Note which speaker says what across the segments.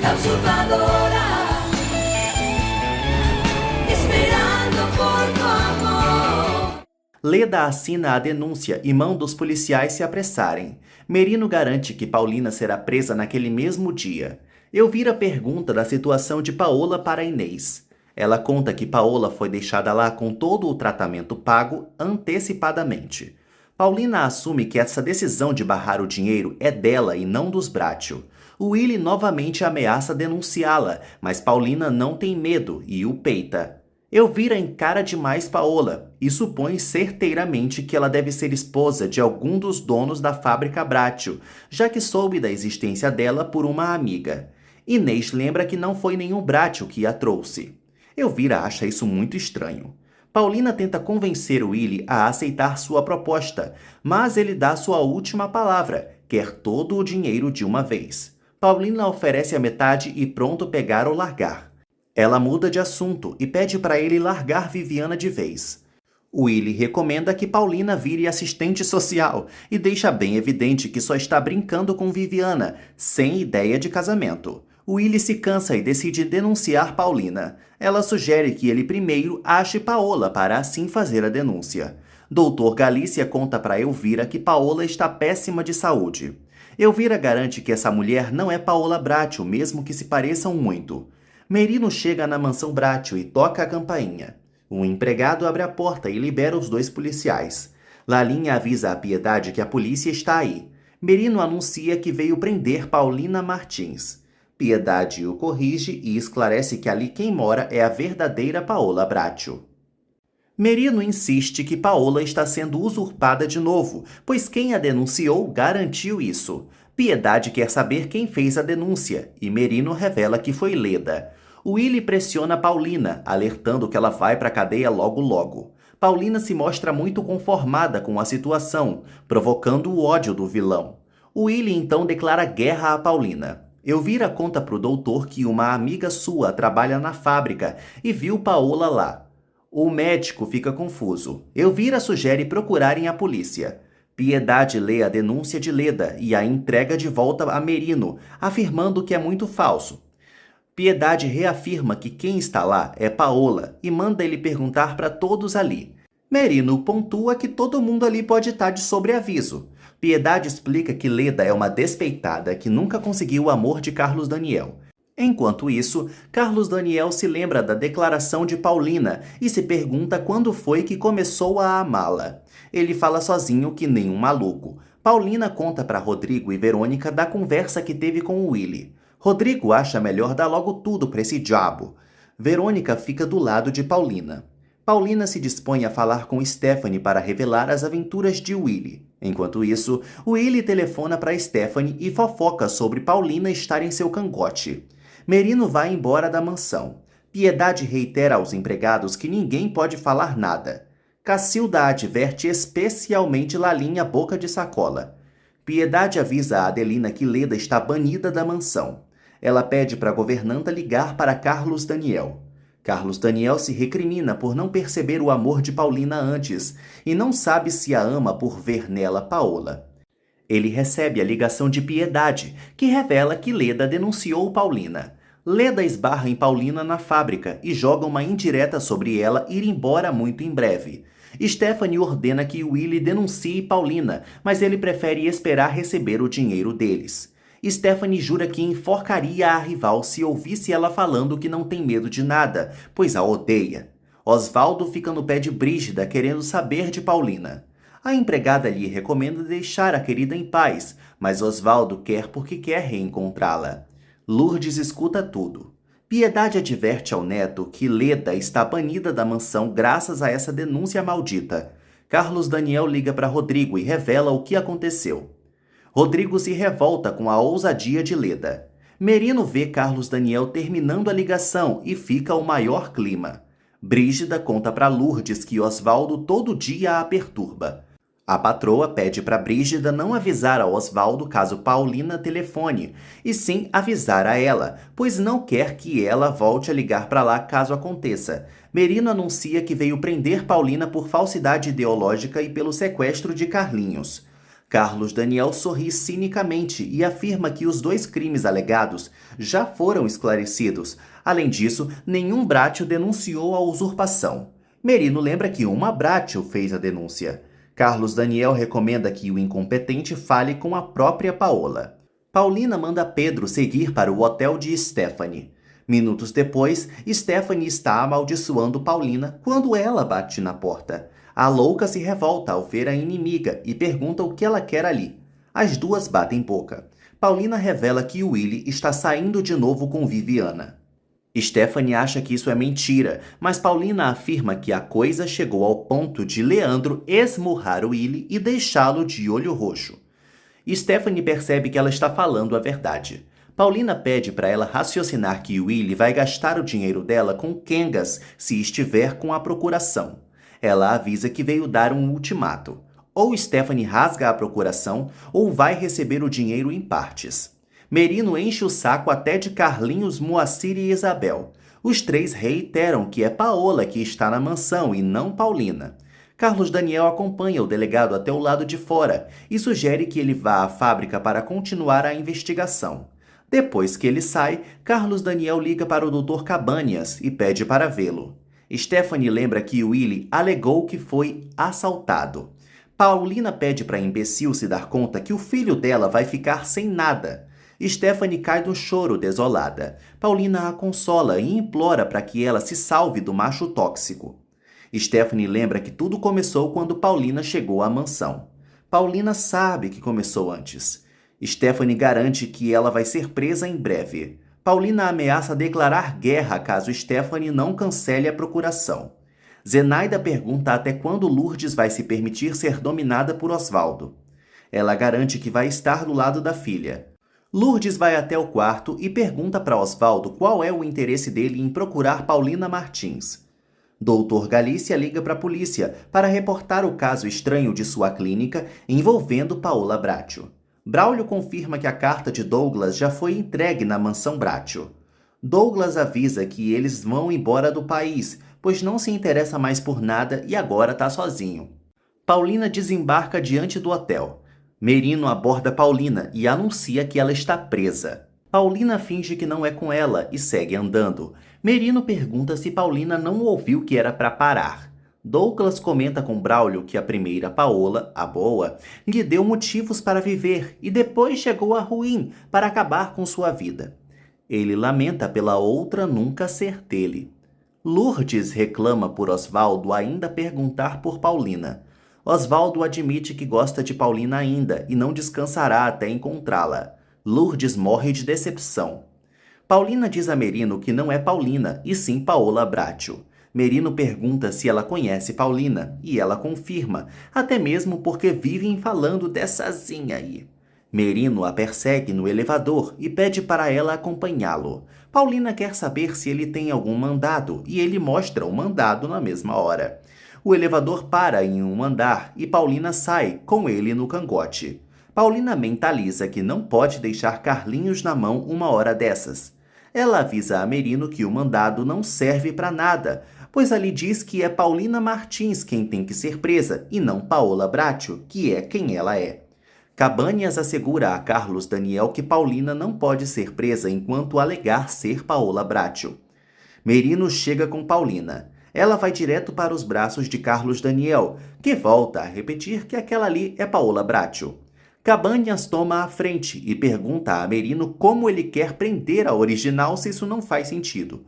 Speaker 1: la usurpadora, esperando por tu amor.
Speaker 2: Leda assina a denúncia e manda os policiais se apressarem. Merino garante que Paulina será presa naquele mesmo dia. Elvira pergunta da situação de Paola para Inês. Ela conta que Paola foi deixada lá com todo o tratamento pago antecipadamente. Paulina assume que essa decisão de barrar o dinheiro é dela e não dos Bracho. Willy novamente ameaça denunciá-la, mas Paulina não tem medo e o peita. Elvira encara demais Paola e supõe certeiramente que ela deve ser esposa de algum dos donos da fábrica Bracho, já que soube da existência dela por uma amiga. Inês lembra que não foi nenhum Bracho que a trouxe. Elvira acha isso muito estranho. Paulina tenta convencer Willy a aceitar sua proposta, mas ele dá sua última palavra, quer todo o dinheiro de uma vez. Paulina oferece a metade e pronto pegar ou largar. Ela muda de assunto e pede para ele largar Viviana de vez. Willy recomenda que Paulina vire assistente social e deixa bem evidente que só está brincando com Viviana, sem ideia de casamento. Willy se cansa e decide denunciar Paulina. Ela sugere que ele primeiro ache Paola para assim fazer a denúncia. Doutor Galícia conta para Elvira que Paola está péssima de saúde. Elvira garante que essa mulher não é Paola Bracho, mesmo que se pareçam muito. Merino chega na mansão Bracho e toca a campainha. Um empregado abre a porta e libera os dois policiais. Lalinha avisa a Piedade que a polícia está aí. Merino anuncia que veio prender Paulina Martins. Piedade o corrige e esclarece que ali quem mora é a verdadeira Paola Bracho. Merino insiste que Paola está sendo usurpada de novo, pois quem a denunciou garantiu isso. Piedade quer saber quem fez a denúncia e Merino revela que foi Leda. Willy pressiona Paulina, alertando que ela vai para a cadeia logo logo. Paulina se mostra muito conformada com a situação, provocando o ódio do vilão. Willy então declara guerra a Paulina. Elvira conta pro doutor que uma amiga sua trabalha na fábrica e viu Paola lá. O médico fica confuso. Elvira sugere procurarem a polícia. Piedade lê a denúncia de Leda e a entrega de volta a Merino, afirmando que é muito falso. Piedade reafirma que quem está lá é Paola e manda ele perguntar para todos ali. Merino pontua que todo mundo ali pode estar de sobreaviso. Piedade explica que Leda é uma despeitada que nunca conseguiu o amor de Carlos Daniel. Enquanto isso, Carlos Daniel se lembra da declaração de Paulina e se pergunta quando foi que começou a amá-la. Ele fala sozinho que nem um maluco. Paulina conta para Rodrigo e Verônica da conversa que teve com o Willy. Rodrigo acha melhor dar logo tudo para esse diabo. Verônica fica do lado de Paulina. Paulina se dispõe a falar com Stephanie para revelar as aventuras de Willy. Enquanto isso, Willy telefona para Stephanie e fofoca sobre Paulina estar em seu cangote. Merino vai embora da mansão. Piedade reitera aos empregados que ninguém pode falar nada. Cacilda adverte especialmente Lalinha boca de sacola. Piedade avisa a Adelina que Leda está banida da mansão. Ela pede para a governanta ligar para Carlos Daniel. Carlos Daniel se recrimina por não perceber o amor de Paulina antes e não sabe se a ama por ver nela Paola. Ele recebe a ligação de Piedade, que revela que Leda denunciou Paulina. Leda esbarra em Paulina na fábrica e joga uma indireta sobre ela ir embora muito em breve. Stephanie ordena que Willy denuncie Paulina, mas ele prefere esperar receber o dinheiro deles. Stephanie jura que enforcaria a rival se ouvisse ela falando que não tem medo de nada, pois a odeia. Osvaldo fica no pé de Brígida querendo saber de Paulina. A empregada lhe recomenda deixar a querida em paz, mas Osvaldo quer porque quer reencontrá-la. Lourdes escuta tudo. Piedade adverte ao neto que Leda está banida da mansão graças a essa denúncia maldita. Carlos Daniel liga para Rodrigo e revela o que aconteceu. Rodrigo se revolta com a ousadia de Leda. Merino vê Carlos Daniel terminando a ligação e fica o maior clima. Brígida conta para Lourdes que Osvaldo todo dia a perturba. A patroa pede para Brígida não avisar a Osvaldo caso Paulina telefone, e sim avisar a ela, pois não quer que ela volte a ligar para lá caso aconteça. Merino anuncia que veio prender Paulina por falsidade ideológica e pelo sequestro de Carlinhos. Carlos Daniel sorri cinicamente e afirma que os 2 crimes alegados já foram esclarecidos. Além disso, nenhum Bratio denunciou a usurpação. Merino lembra que uma Bratio fez a denúncia. Carlos Daniel recomenda que o incompetente fale com a própria Paola. Paulina manda Pedro seguir para o hotel de Stephanie. Minutos depois, Stephanie está amaldiçoando Paulina quando ela bate na porta. A louca se revolta ao ver a inimiga e pergunta o que ela quer ali. As duas batem boca. Paulina revela que Willie está saindo de novo com Viviana. Stephanie acha que isso é mentira, mas Paulina afirma que a coisa chegou ao ponto de Leandro esmurrar Willie e deixá-lo de olho roxo. Stephanie percebe que ela está falando a verdade. Paulina pede para ela raciocinar que Willie vai gastar o dinheiro dela com quengas se estiver com a procuração. Ela avisa que veio dar um ultimato. Ou Stephanie rasga a procuração, ou vai receber o dinheiro em partes. Merino enche o saco até de Carlinhos, Moacir e Isabel. Os 3 reiteram que é Paola que está na mansão e não Paulina. Carlos Daniel acompanha o delegado até o lado de fora e sugere que ele vá à fábrica para continuar a investigação. Depois que ele sai, Carlos Daniel liga para o Dr. Cabanhas e pede para vê-lo. Stephanie lembra que Willie alegou que foi assaltado. Paulina pede para a imbecil se dar conta que o filho dela vai ficar sem nada. Stephanie cai no choro desolada. Paulina a consola e implora para que ela se salve do macho tóxico. Stephanie lembra que tudo começou quando Paulina chegou à mansão. Paulina sabe que começou antes. Stephanie garante que ela vai ser presa em breve. Paulina ameaça declarar guerra caso Stephanie não cancele a procuração. Zenaida pergunta até quando Lourdes vai se permitir ser dominada por Osvaldo. Ela garante que vai estar do lado da filha. Lourdes vai até o quarto e pergunta para Osvaldo qual é o interesse dele em procurar Paulina Martins. Doutor Galícia liga para a polícia para reportar o caso estranho de sua clínica envolvendo Paola Bratio. Braulio confirma que a carta de Douglas já foi entregue na mansão Bratio. Douglas avisa que eles vão embora do país, pois não se interessa mais por nada e agora está sozinho. Paulina desembarca diante do hotel. Merino aborda Paulina e anuncia que ela está presa. Paulina finge que não é com ela e segue andando. Merino pergunta se Paulina não ouviu que era para parar. Douglas comenta com Braulio que a primeira Paola, a boa, lhe deu motivos para viver e depois chegou a ruim para acabar com sua vida. Ele lamenta pela outra nunca ser dele. Lourdes reclama por Osvaldo ainda perguntar por Paulina. Osvaldo admite que gosta de Paulina ainda e não descansará até encontrá-la. Lourdes morre de decepção. Paulina diz a Merino que não é Paulina, e sim Paola Bratio. Merino pergunta se ela conhece Paulina, e ela confirma, até mesmo porque vivem falando dessazinha aí. Merino a persegue no elevador e pede para ela acompanhá-lo. Paulina quer saber se ele tem algum mandado, e ele mostra o mandado na mesma hora. O elevador para em um andar e Paulina sai, com ele no cangote. Paulina mentaliza que não pode deixar Carlinhos na mão uma hora dessas. Ela avisa a Merino que o mandado não serve para nada, pois ali diz que é Paulina Martins quem tem que ser presa e não Paola Bratio, que é quem ela é. Cabanhas assegura a Carlos Daniel que Paulina não pode ser presa enquanto alegar ser Paola Bratio. Merino chega com Paulina. Ela vai direto para os braços de Carlos Daniel, que volta a repetir que aquela ali é Paola Bratio. Cabanhas toma a frente e pergunta a Merino como ele quer prender a original se isso não faz sentido.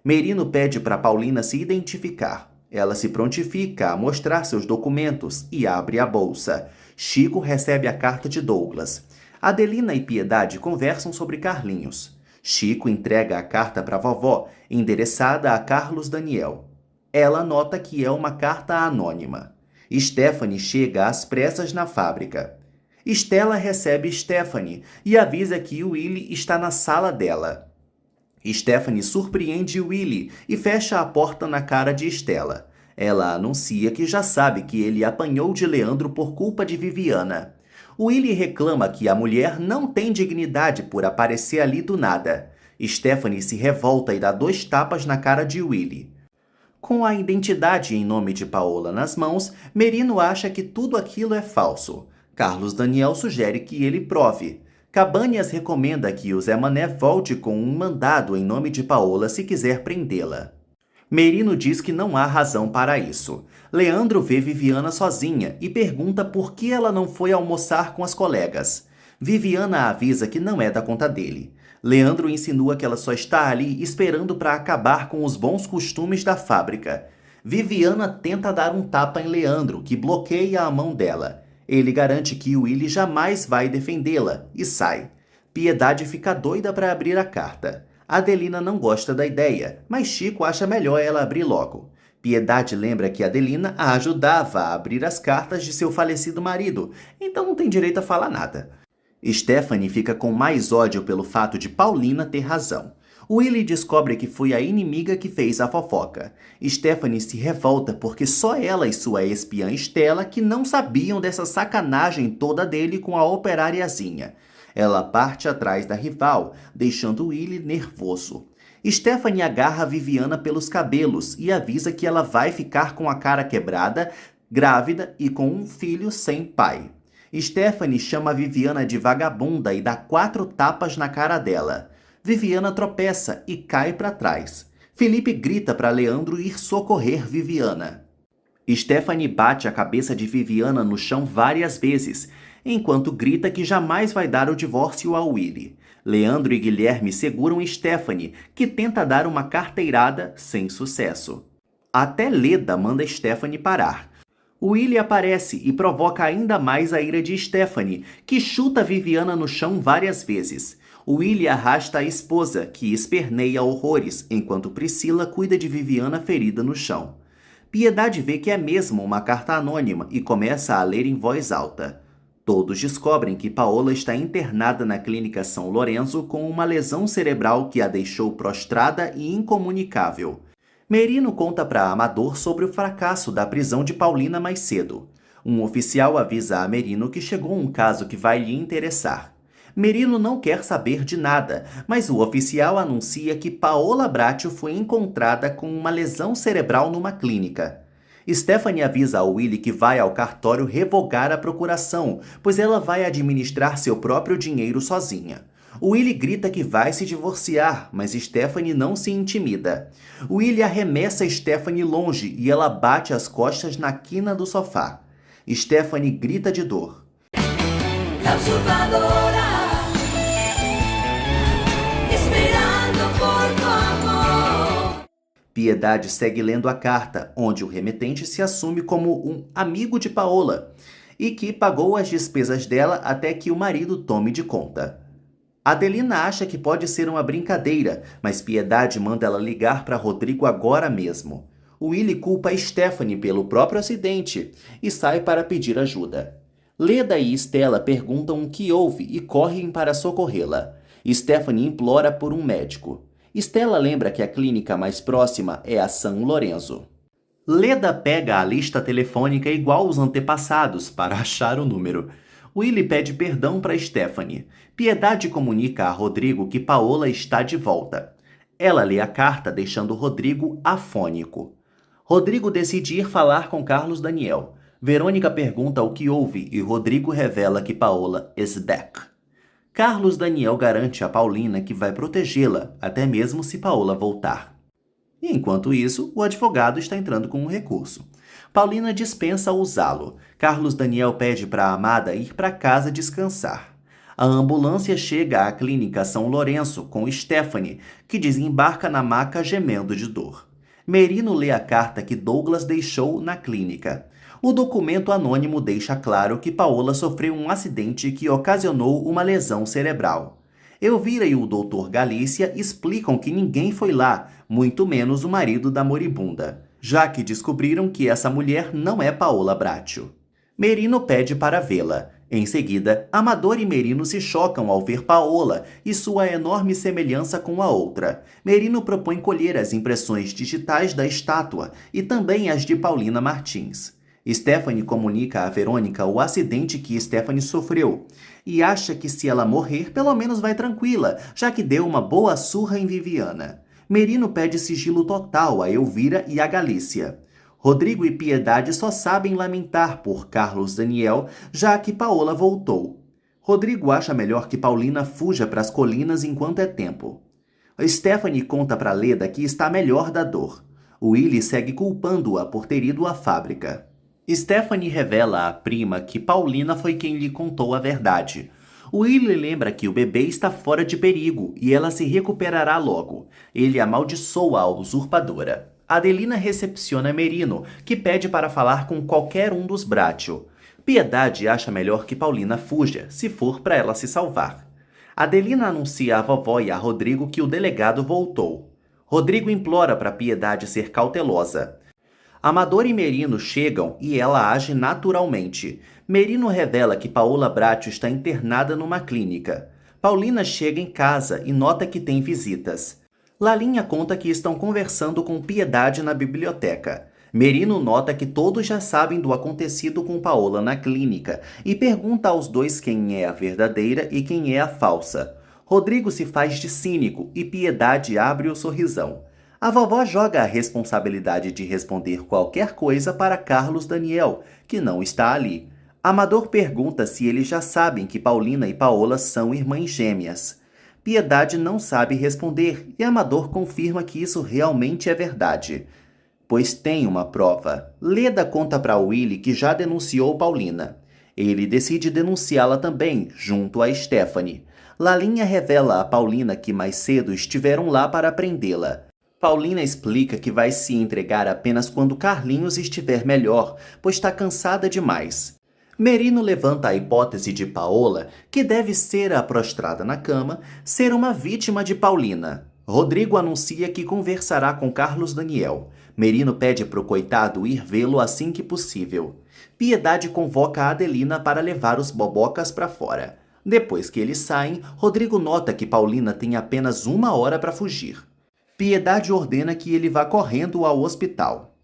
Speaker 2: Merino pede para Paulina se identificar. Ela se prontifica a mostrar seus documentos e abre a bolsa. Chico recebe a carta de Douglas. Adelina e Piedade conversam sobre Carlinhos. Chico entrega a carta para a vovó, endereçada a Carlos Daniel. Ela nota que é uma carta anônima. Stephanie chega às pressas na fábrica. Stella recebe Stephanie e avisa que Willie está na sala dela. Stephanie surpreende Willie e fecha a porta na cara de Stella. Ela anuncia que já sabe que ele apanhou de Leandro por culpa de Viviana. Willie reclama que a mulher não tem dignidade por aparecer ali do nada. Stephanie se revolta e dá 2 tapas na cara de Willie. Com a identidade em nome de Paola nas mãos, Merino acha que tudo aquilo é falso. Carlos Daniel sugere que ele prove. Cabanhas recomenda que o Zé Mané volte com um mandado em nome de Paola se quiser prendê-la. Merino diz que não há razão para isso. Leandro vê Viviana sozinha e pergunta por que ela não foi almoçar com as colegas. Viviana avisa que não é da conta dele. Leandro insinua que ela só está ali esperando para acabar com os bons costumes da fábrica. Viviana tenta dar um tapa em Leandro, que bloqueia a mão dela. Ele garante que Willy jamais vai defendê-la e sai. Piedade fica doida para abrir a carta. Adelina não gosta da ideia, mas Chico acha melhor ela abrir logo. Piedade lembra que Adelina a ajudava a abrir as cartas de seu falecido marido, então não tem direito a falar nada. Stephanie fica com mais ódio pelo fato de Paulina ter razão. Willy descobre que foi a inimiga que fez a fofoca. Stephanie se revolta porque só ela e sua espiã Estela que não sabiam dessa sacanagem toda dele com a operariazinha. Ela parte atrás da rival, deixando Willy nervoso. Stephanie agarra Viviana pelos cabelos e avisa que ela vai ficar com a cara quebrada, grávida e com um filho sem pai. Stephanie chama Viviana de vagabunda e dá 4 tapas na cara dela. Viviana tropeça e cai para trás. Felipe grita para Leandro ir socorrer Viviana. Stephanie bate a cabeça de Viviana no chão várias vezes, enquanto grita que jamais vai dar o divórcio ao Willy. Leandro e Guilherme seguram Stephanie, que tenta dar uma carteirada sem sucesso. Até Leda manda Stephanie parar. Willy aparece e provoca ainda mais a ira de Stephanie, que chuta Viviana no chão várias vezes. Willy arrasta a esposa, que esperneia horrores, enquanto Priscila cuida de Viviana ferida no chão. Piedade vê que é mesmo uma carta anônima e começa a ler em voz alta. Todos descobrem que Paola está internada na clínica São Lourenço com uma lesão cerebral que a deixou prostrada e incomunicável. Merino conta para Amador sobre o fracasso da prisão de Paulina mais cedo. Um oficial avisa a Merino que chegou um caso que vai lhe interessar. Merino não quer saber de nada, mas o oficial anuncia que Paola Bracho foi encontrada com uma lesão cerebral numa clínica. Stephanie avisa ao Willy que vai ao cartório revogar a procuração, pois ela vai administrar seu próprio dinheiro sozinha. Willy grita que vai se divorciar, mas Stephanie não se intimida. Willy arremessa Stephanie longe e ela bate as costas na quina do sofá. Stephanie grita de dor.
Speaker 1: La usurpadora, esperando por tu amor.
Speaker 2: Piedade segue lendo a carta, onde o remetente se assume como um amigo de Paola e que pagou as despesas dela até que o marido tome de conta. Adelina acha que pode ser uma brincadeira, mas Piedade manda ela ligar para Rodrigo agora mesmo. Willy culpa Stephanie pelo próprio acidente e sai para pedir ajuda. Leda e Estela perguntam o que houve e correm para socorrê-la. Stephanie implora por um médico. Estela lembra que a clínica mais próxima é a São Lourenço. Leda pega a lista telefônica igual aos antepassados para achar o número. Willy pede perdão para Stephanie. Piedade comunica a Rodrigo que Paola está de volta. Ela lê a carta deixando Rodrigo afônico. Rodrigo decide ir falar com Carlos Daniel. Verônica pergunta o que houve e Rodrigo revela que Paola is back. Carlos Daniel garante a Paulina que vai protegê-la, até mesmo se Paola voltar. E enquanto isso, o advogado está entrando com um recurso. Paulina dispensa usá-lo. Carlos Daniel pede para a amada ir para casa descansar. A ambulância chega à clínica São Lourenço com Stephanie, que desembarca na maca gemendo de dor. Merino lê a carta que Douglas deixou na clínica. O documento anônimo deixa claro que Paola sofreu um acidente que ocasionou uma lesão cerebral. Elvira e o Dr. Galícia explicam que ninguém foi lá, muito menos o marido da moribunda, já que descobriram que essa mulher não é Paola Bracho. Merino pede para vê-la. Em seguida, Amador e Merino se chocam ao ver Paola e sua enorme semelhança com a outra. Merino propõe colher as impressões digitais da estátua e também as de Paulina Martins. Stephanie comunica a Verônica o acidente que Stephanie sofreu e acha que se ela morrer, pelo menos vai tranquila, já que deu uma boa surra em Viviana. Merino pede sigilo total a Elvira e a Galícia. Rodrigo e Piedade só sabem lamentar por Carlos Daniel, já que Paola voltou. Rodrigo acha melhor que Paulina fuja para as colinas enquanto é tempo. Stephanie conta para Leda que está melhor da dor. Willie segue culpando-a por ter ido à fábrica. Stephanie revela à prima que Paulina foi quem lhe contou a verdade. Willie lembra que o bebê está fora de perigo e ela se recuperará logo. Ele amaldiçoa a usurpadora. Adelina recepciona Merino, que pede para falar com qualquer um dos Bratio. Piedade acha melhor que Paulina fuja, se for para ela se salvar. Adelina anuncia à vovó e a Rodrigo que o delegado voltou. Rodrigo implora para Piedade ser cautelosa. Amador e Merino chegam e ela age naturalmente. Merino revela que Paola Bratio está internada numa clínica. Paulina chega em casa e nota que tem visitas. Lalinha conta que estão conversando com Piedade na biblioteca. Merino nota que todos já sabem do acontecido com Paola na clínica e pergunta aos dois quem é a verdadeira e quem é a falsa. Rodrigo se faz de cínico e Piedade abre o sorrisão. A vovó joga a responsabilidade de responder qualquer coisa para Carlos Daniel, que não está ali. Amador pergunta se eles já sabem que Paulina e Paola são irmãs gêmeas. Piedade não sabe responder e Amador confirma que isso realmente é verdade. Pois tem uma prova. Leda conta para Willie que já denunciou Paulina. Ele decide denunciá-la também, junto a Stephanie. Lalinha revela a Paulina que mais cedo estiveram lá para prendê-la. Paulina explica que vai se entregar apenas quando Carlinhos estiver melhor, pois está cansada demais. Merino levanta a hipótese de Paola, que deve ser a prostrada na cama, ser uma vítima de Paulina. Rodrigo anuncia que conversará com Carlos Daniel. Merino pede para o coitado ir vê-lo assim que possível. Piedade convoca a Adelina para levar os bobocas para fora. Depois que eles saem, Rodrigo nota que Paulina tem apenas 1 hora para fugir. Piedade ordena que ele vá correndo ao hospital.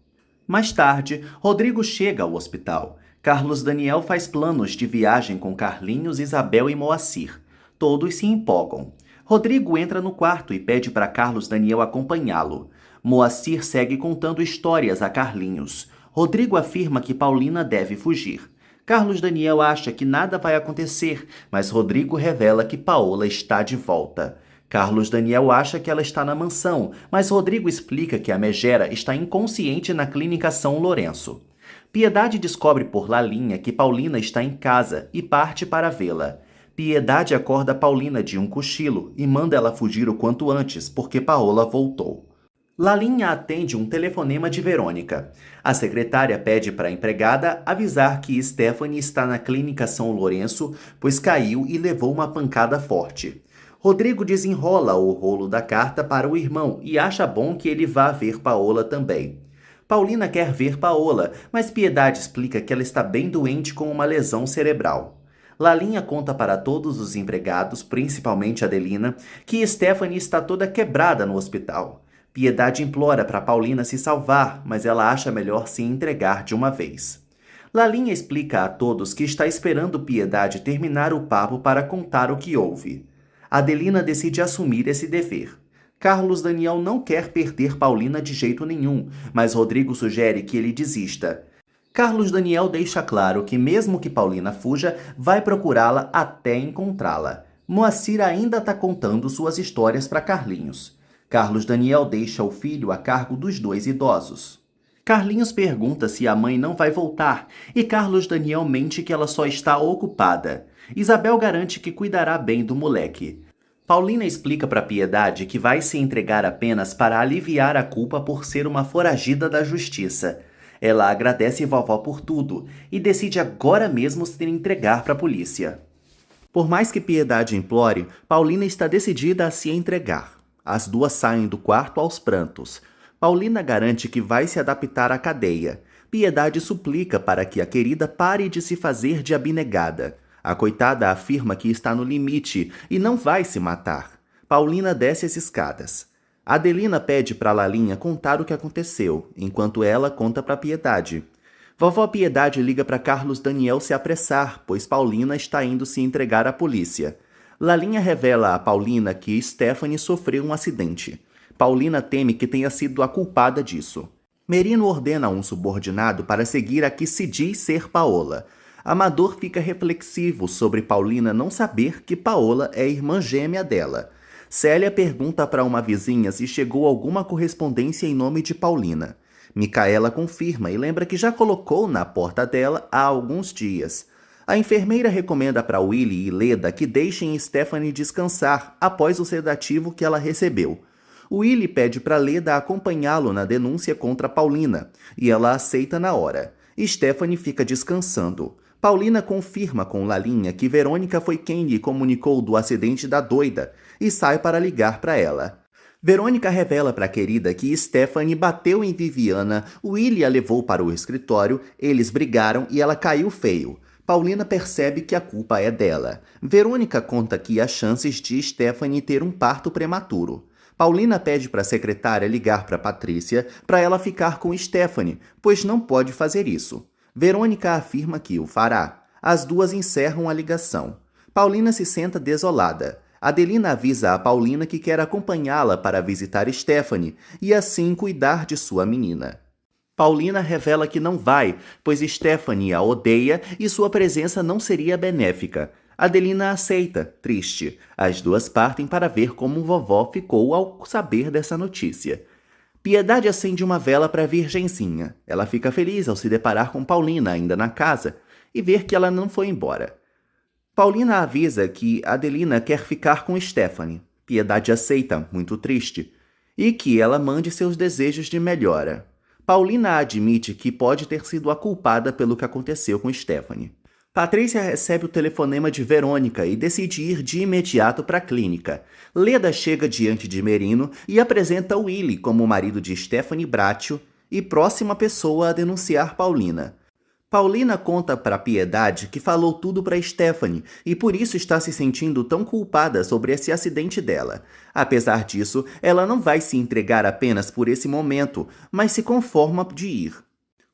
Speaker 2: Mais tarde, Rodrigo chega ao hospital. Carlos Daniel faz planos de viagem com Carlinhos, Isabel e Moacir. Todos se empolgam. Rodrigo entra no quarto e pede para Carlos Daniel acompanhá-lo. Moacir segue contando histórias a Carlinhos. Rodrigo afirma que Paulina deve fugir. Carlos Daniel acha que nada vai acontecer, mas Rodrigo revela que Paola está de volta. Carlos Daniel acha que ela está na mansão, mas Rodrigo explica que a megera está inconsciente na clínica São Lourenço. Piedade descobre por Lalinha que Paulina está em casa e parte para vê-la. Piedade acorda Paulina de um cochilo e manda ela fugir o quanto antes, porque Paola voltou. Lalinha atende um telefonema de Verônica. A secretária pede para a empregada avisar que Stephanie está na clínica São Lourenço, pois caiu e levou uma pancada forte. Rodrigo desenrola o rolo da carta para o irmão e acha bom que ele vá ver Paola também. Paulina quer ver Paola, mas Piedade explica que ela está bem doente com uma lesão cerebral. Lalinha conta para todos os empregados, principalmente Adelina, que Stephanie está toda quebrada no hospital. Piedade implora para Paulina se salvar, mas ela acha melhor se entregar de uma vez. Lalinha explica a todos que está esperando Piedade terminar o papo para contar o que houve. Adelina decide assumir esse dever. Carlos Daniel não quer perder Paulina de jeito nenhum, mas Rodrigo sugere que ele desista. Carlos Daniel deixa claro que mesmo que Paulina fuja, vai procurá-la até encontrá-la. Moacir ainda está contando suas histórias para Carlinhos. Carlos Daniel deixa o filho a cargo dos dois idosos. Carlinhos pergunta se a mãe não vai voltar e Carlos Daniel mente que ela só está ocupada. Isabel garante que cuidará bem do moleque. Paulina explica para Piedade que vai se entregar apenas para aliviar a culpa por ser uma foragida da justiça. Ela agradece vovó por tudo e decide agora mesmo se entregar para a polícia. Por mais que Piedade implore, Paulina está decidida a se entregar. As duas saem do quarto aos prantos. Paulina garante que vai se adaptar à cadeia. Piedade suplica para que a querida pare de se fazer de abnegada. A coitada afirma que está no limite e não vai se matar. Paulina desce as escadas. Adelina pede para Lalinha contar o que aconteceu, enquanto ela conta para Piedade. Vovó Piedade liga para Carlos Daniel se apressar, pois Paulina está indo se entregar à polícia. Lalinha revela a Paulina que Stephanie sofreu um acidente. Paulina teme que tenha sido a culpada disso. Merino ordena a um subordinado para seguir a que se diz ser Paola. Amador fica reflexivo sobre Paulina não saber que Paola é irmã gêmea dela. Célia pergunta para uma vizinha se chegou alguma correspondência em nome de Paulina. Micaela confirma e lembra que já colocou na porta dela há alguns dias. A enfermeira recomenda para Willy e Leda que deixem Stephanie descansar após o sedativo que ela recebeu. Willy pede para Leda acompanhá-lo na denúncia contra Paulina, e ela aceita na hora. Stephanie fica descansando. Paulina confirma com Lalinha que Verônica foi quem lhe comunicou do acidente da doida e sai para ligar para ela. Verônica revela para a querida que Stephanie bateu em Viviana, Willy a levou para o escritório, eles brigaram e ela caiu feio. Paulina percebe que a culpa é dela. Verônica conta que há chances de Stephanie ter um parto prematuro. Paulina pede para a secretária ligar para Patrícia para ela ficar com Stephanie, pois não pode fazer isso. Verônica afirma que o fará. As duas encerram a ligação. Paulina se senta desolada. Adelina avisa a Paulina que quer acompanhá-la para visitar Stephanie e assim cuidar de sua menina. Paulina revela que não vai, pois Stephanie a odeia e sua presença não seria benéfica. Adelina aceita, triste. As duas partem para ver como vovó ficou ao saber dessa notícia. Piedade acende uma vela para a Virgenzinha. Ela fica feliz ao se deparar com Paulina ainda na casa e ver que ela não foi embora. Paulina avisa que Adelina quer ficar com Stephanie. Piedade aceita, muito triste, e que ela mande seus desejos de melhora. Paulina admite que pode ter sido a culpada pelo que aconteceu com Stephanie. Patrícia recebe o telefonema de Verônica e decide ir de imediato para a clínica. Leda chega diante de Merino e apresenta Willy como o marido de Stephanie Bracho e próxima pessoa a denunciar Paulina. Paulina conta para Piedade que falou tudo para Stephanie e por isso está se sentindo tão culpada sobre esse acidente dela. Apesar disso, ela não vai se entregar apenas por esse momento, mas se conforma de ir.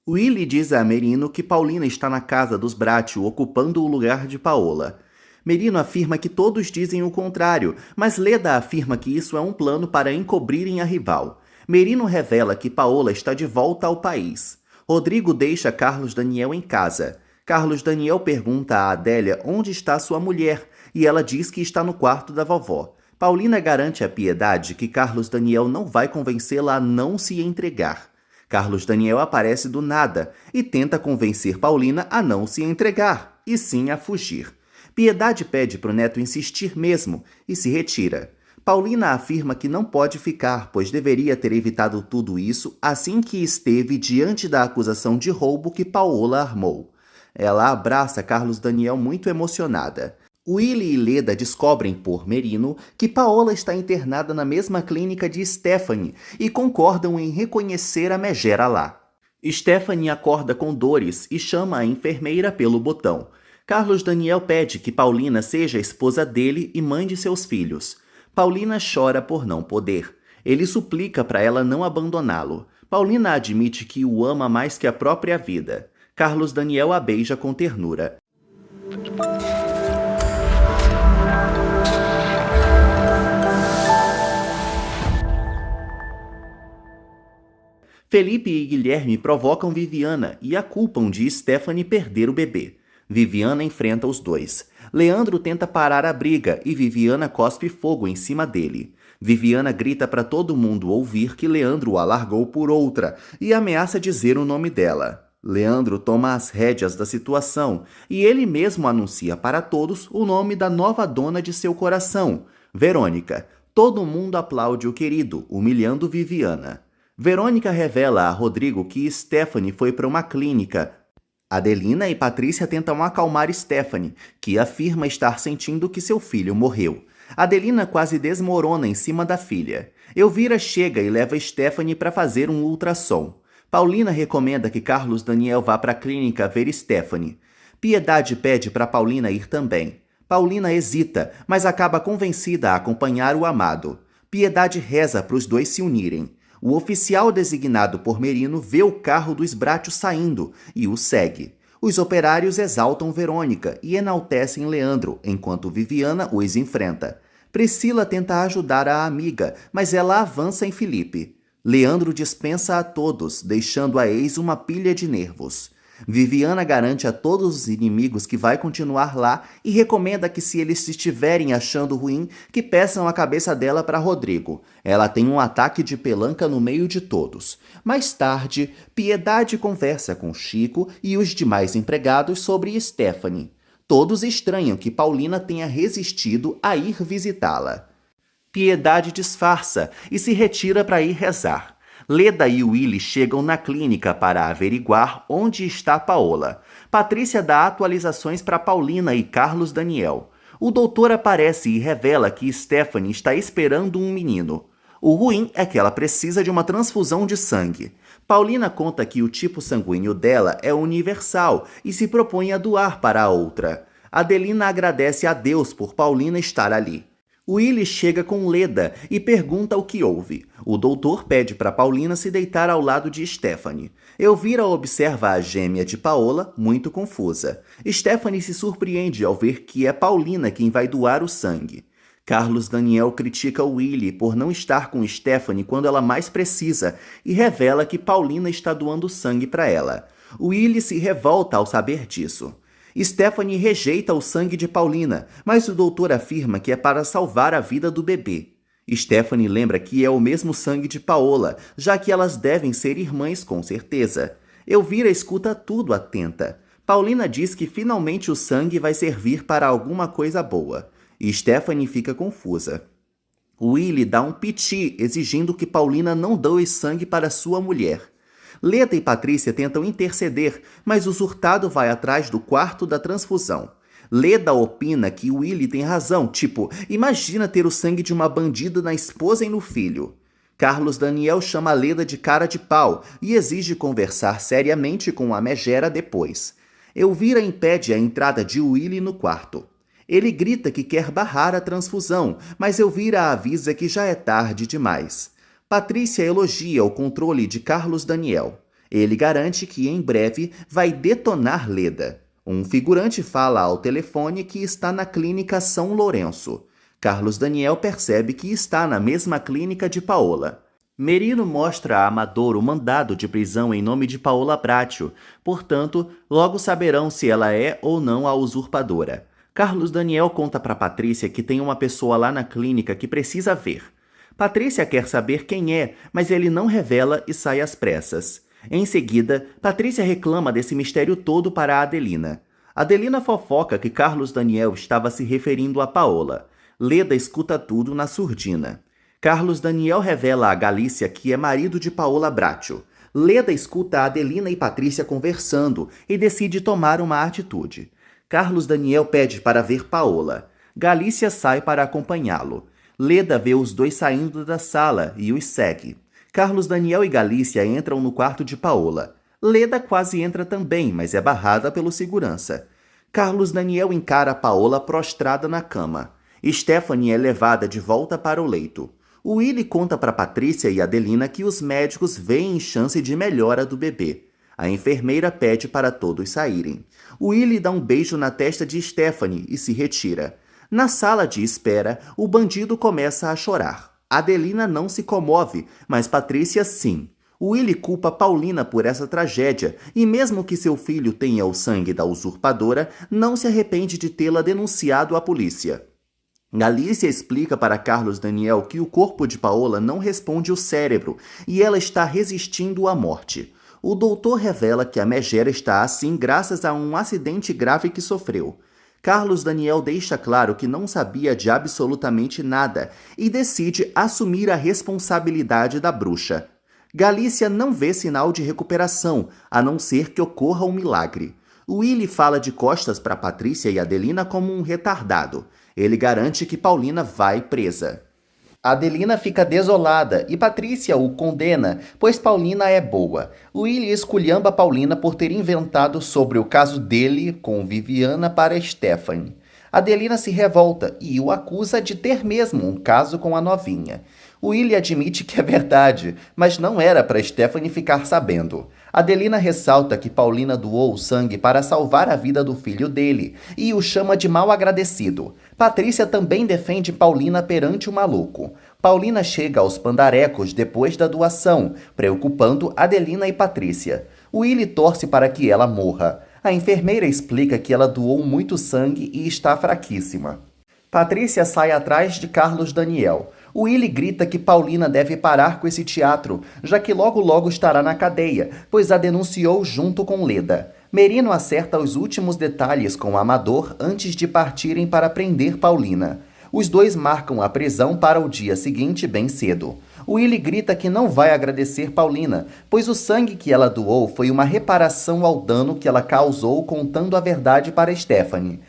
Speaker 2: Willy diz a Merino que Paulina está na casa dos Bracho ocupando o lugar de Paola. Merino afirma que todos dizem o contrário, mas Leda afirma que isso é um plano para encobrirem a rival. Merino revela que Paola está de volta ao país. Rodrigo deixa Carlos Daniel em casa. Carlos Daniel pergunta a Adélia onde está sua mulher e ela diz que está no quarto da vovó. Paulina garante a Piedade que Carlos Daniel não vai convencê-la a não se entregar. Carlos Daniel aparece do nada e tenta convencer Paulina a não se entregar, e sim a fugir. Piedade pede para o neto insistir mesmo e se retira. Paulina afirma que não pode ficar, pois deveria ter evitado tudo isso assim que esteve diante da acusação de roubo que Paola armou. Ela abraça Carlos Daniel muito emocionada. Willy e Leda descobrem por Merino que Paola está internada na mesma clínica de Stephanie e concordam em reconhecer a megera lá. Stephanie acorda com dores e chama a enfermeira pelo botão. Carlos Daniel pede que Paulina seja a esposa dele e mãe de seus filhos. Paulina chora por não poder. Ele suplica para ela não abandoná-lo. Paulina admite que o ama mais que a própria vida. Carlos Daniel a beija com ternura. Felipe e Guilherme provocam Viviana e a culpam de Stephanie perder o bebê. Viviana enfrenta os dois. Leandro tenta parar a briga e Viviana cospe fogo em cima dele. Viviana grita para todo mundo ouvir que Leandro a largou por outra e ameaça dizer o nome dela. Leandro toma as rédeas da situação e ele mesmo anuncia para todos o nome da nova dona de seu coração, Verônica. Todo mundo aplaude o querido, humilhando Viviana. Verônica revela a Rodrigo que Stephanie foi para uma clínica. Adelina e Patrícia tentam acalmar Stephanie, que afirma estar sentindo que seu filho morreu. Adelina quase desmorona em cima da filha. Elvira chega e leva Stephanie para fazer um ultrassom. Paulina recomenda que Carlos Daniel vá para a clínica ver Stephanie. Piedade pede para Paulina ir também. Paulina hesita, mas acaba convencida a acompanhar o amado. Piedade reza para os dois se unirem. O oficial designado por Merino vê o carro do Bracho saindo e o segue. Os operários exaltam Verônica e enaltecem Leandro, enquanto Viviana os enfrenta. Priscila tenta ajudar a amiga, mas ela avança em Felipe. Leandro dispensa a todos, deixando a ex uma pilha de nervos. Viviana garante a todos os inimigos que vai continuar lá e recomenda que, se eles estiverem achando ruim, que peçam a cabeça dela para Rodrigo. Ela tem um ataque de pelanca no meio de todos. Mais tarde, Piedade conversa com Chico e os demais empregados sobre Stephanie. Todos estranham que Paulina tenha resistido a ir visitá-la. Piedade disfarça e se retira para ir rezar. Leda e Willy chegam na clínica para averiguar onde está Paola. Patrícia dá atualizações para Paulina e Carlos Daniel. O doutor aparece e revela que Stephanie está esperando um menino. O ruim é que ela precisa de uma transfusão de sangue. Paulina conta que o tipo sanguíneo dela é universal e se propõe a doar para a outra. Adelina agradece a Deus por Paulina estar ali. Willy chega com Leda e pergunta o que houve. O doutor pede para Paulina se deitar ao lado de Stephanie. Elvira observa a gêmea de Paola, muito confusa. Stephanie se surpreende ao ver que é Paulina quem vai doar o sangue. Carlos Daniel critica Willy por não estar com Stephanie quando ela mais precisa e revela que Paulina está doando sangue para ela. Willy se revolta ao saber disso. Stephanie rejeita o sangue de Paulina, mas o doutor afirma que é para salvar a vida do bebê. Stephanie lembra que é o mesmo sangue de Paola, já que elas devem ser irmãs com certeza. Elvira escuta tudo atenta. Paulina diz que finalmente o sangue vai servir para alguma coisa boa. E Stephanie fica confusa. Willy dá um piti exigindo que Paulina não doe sangue para sua mulher. Leda e Patrícia tentam interceder, mas o surtado vai atrás do quarto da transfusão. Leda opina que Willy tem razão, tipo, imagina ter o sangue de uma bandida na esposa e no filho. Carlos Daniel chama Leda de cara de pau e exige conversar seriamente com a megera depois. Elvira impede a entrada de Willy no quarto. Ele grita que quer barrar a transfusão, mas Elvira avisa que já é tarde demais. Patrícia elogia o controle de Carlos Daniel. Ele garante que em breve vai detonar Leda. Um figurante fala ao telefone que está na clínica São Lourenço. Carlos Daniel percebe que está na mesma clínica de Paola. Merino mostra a Amador o mandado de prisão em nome de Paola Bracho, portanto, logo saberão se ela é ou não a usurpadora. Carlos Daniel conta para Patrícia que tem uma pessoa lá na clínica que precisa ver. Patrícia quer saber quem é, mas ele não revela e sai às pressas. Em seguida, Patrícia reclama desse mistério todo para Adelina. Adelina fofoca que Carlos Daniel estava se referindo a Paola. Leda escuta tudo na surdina. Carlos Daniel revela a Galícia que é marido de Paola Bracho. Leda escuta Adelina e Patrícia conversando e decide tomar uma atitude. Carlos Daniel pede para ver Paola. Galícia sai para acompanhá-lo. Leda vê os dois saindo da sala e os segue. Carlos Daniel e Galícia entram no quarto de Paola. Leda quase entra também, mas é barrada pelo segurança. Carlos Daniel encara Paola prostrada na cama. Stephanie é levada de volta para o leito. Willy conta para Patrícia e Adelina que os médicos veem chance de melhora do bebê. A enfermeira pede para todos saírem. Willy dá um beijo na testa de Stephanie e se retira. Na sala de espera, o bandido começa a chorar. Adelina não se comove, mas Patrícia sim. Willy culpa Paulina por essa tragédia e, mesmo que seu filho tenha o sangue da usurpadora, não se arrepende de tê-la denunciado à polícia. Galícia explica para Carlos Daniel que o corpo de Paola não responde ao cérebro e ela está resistindo à morte. O doutor revela que a megera está assim graças a um acidente grave que sofreu. Carlos Daniel deixa claro que não sabia de absolutamente nada e decide assumir a responsabilidade da bruxa. Galícia não vê sinal de recuperação, a não ser que ocorra um milagre. Willy fala de costas para Patrícia e Adelina como um retardado. Ele garante que Paulina vai presa. Adelina fica desolada e Patrícia o condena, pois Paulina é boa. Willy esculhamba Paulina por ter inventado sobre o caso dele com Viviana para Stephanie. Adelina se revolta e o acusa de ter mesmo um caso com a novinha. Willy admite que é verdade, mas não era para Stephanie ficar sabendo. Adelina ressalta que Paulina doou o sangue para salvar a vida do filho dele e o chama de mal agradecido. Patrícia também defende Paulina perante o maluco. Paulina chega aos pandarecos depois da doação, preocupando Adelina e Patrícia. Willy torce para que ela morra. A enfermeira explica que ela doou muito sangue e está fraquíssima. Patrícia sai atrás de Carlos Daniel. Willy grita que Paulina deve parar com esse teatro, já que logo logo estará na cadeia, pois a denunciou junto com Leda. Merino acerta os últimos detalhes com Amador antes de partirem para prender Paulina. Os dois marcam a prisão para o dia seguinte bem cedo. Willy grita que não vai agradecer Paulina, pois o sangue que ela doou foi uma reparação ao dano que ela causou contando a verdade para Stephanie.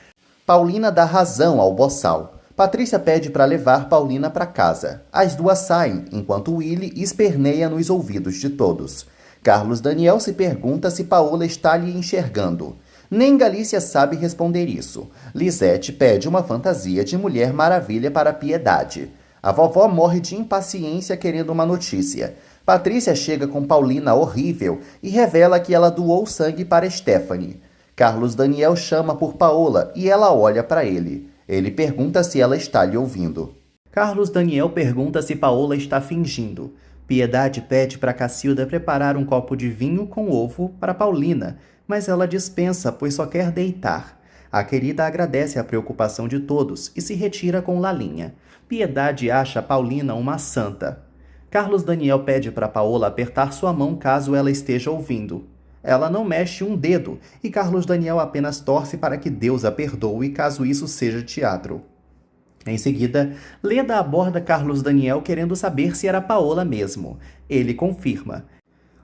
Speaker 2: Paulina dá razão ao boçal. Patrícia pede para levar Paulina para casa. As duas saem, enquanto Willy esperneia nos ouvidos de todos. Carlos Daniel se pergunta se Paola está lhe enxergando. Nem Galícia sabe responder isso. Lisete pede uma fantasia de Mulher Maravilha para Piedade. A vovó morre de impaciência querendo uma notícia. Patrícia chega com Paulina horrível e revela que ela doou sangue para Stephanie. Carlos Daniel chama por Paola e ela olha para ele. Ele pergunta se ela está lhe ouvindo. Carlos Daniel pergunta se Paola está fingindo. Piedade pede para Cacilda preparar um copo de vinho com ovo para Paulina, mas ela dispensa, pois só quer deitar. A querida agradece a preocupação de todos e se retira com Lalinha. Piedade acha Paulina uma santa. Carlos Daniel pede para Paola apertar sua mão caso ela esteja ouvindo. Ela não mexe um dedo e Carlos Daniel apenas torce para que Deus a perdoe caso isso seja teatro. Em seguida, Leda aborda Carlos Daniel querendo saber se era Paola mesmo. Ele confirma.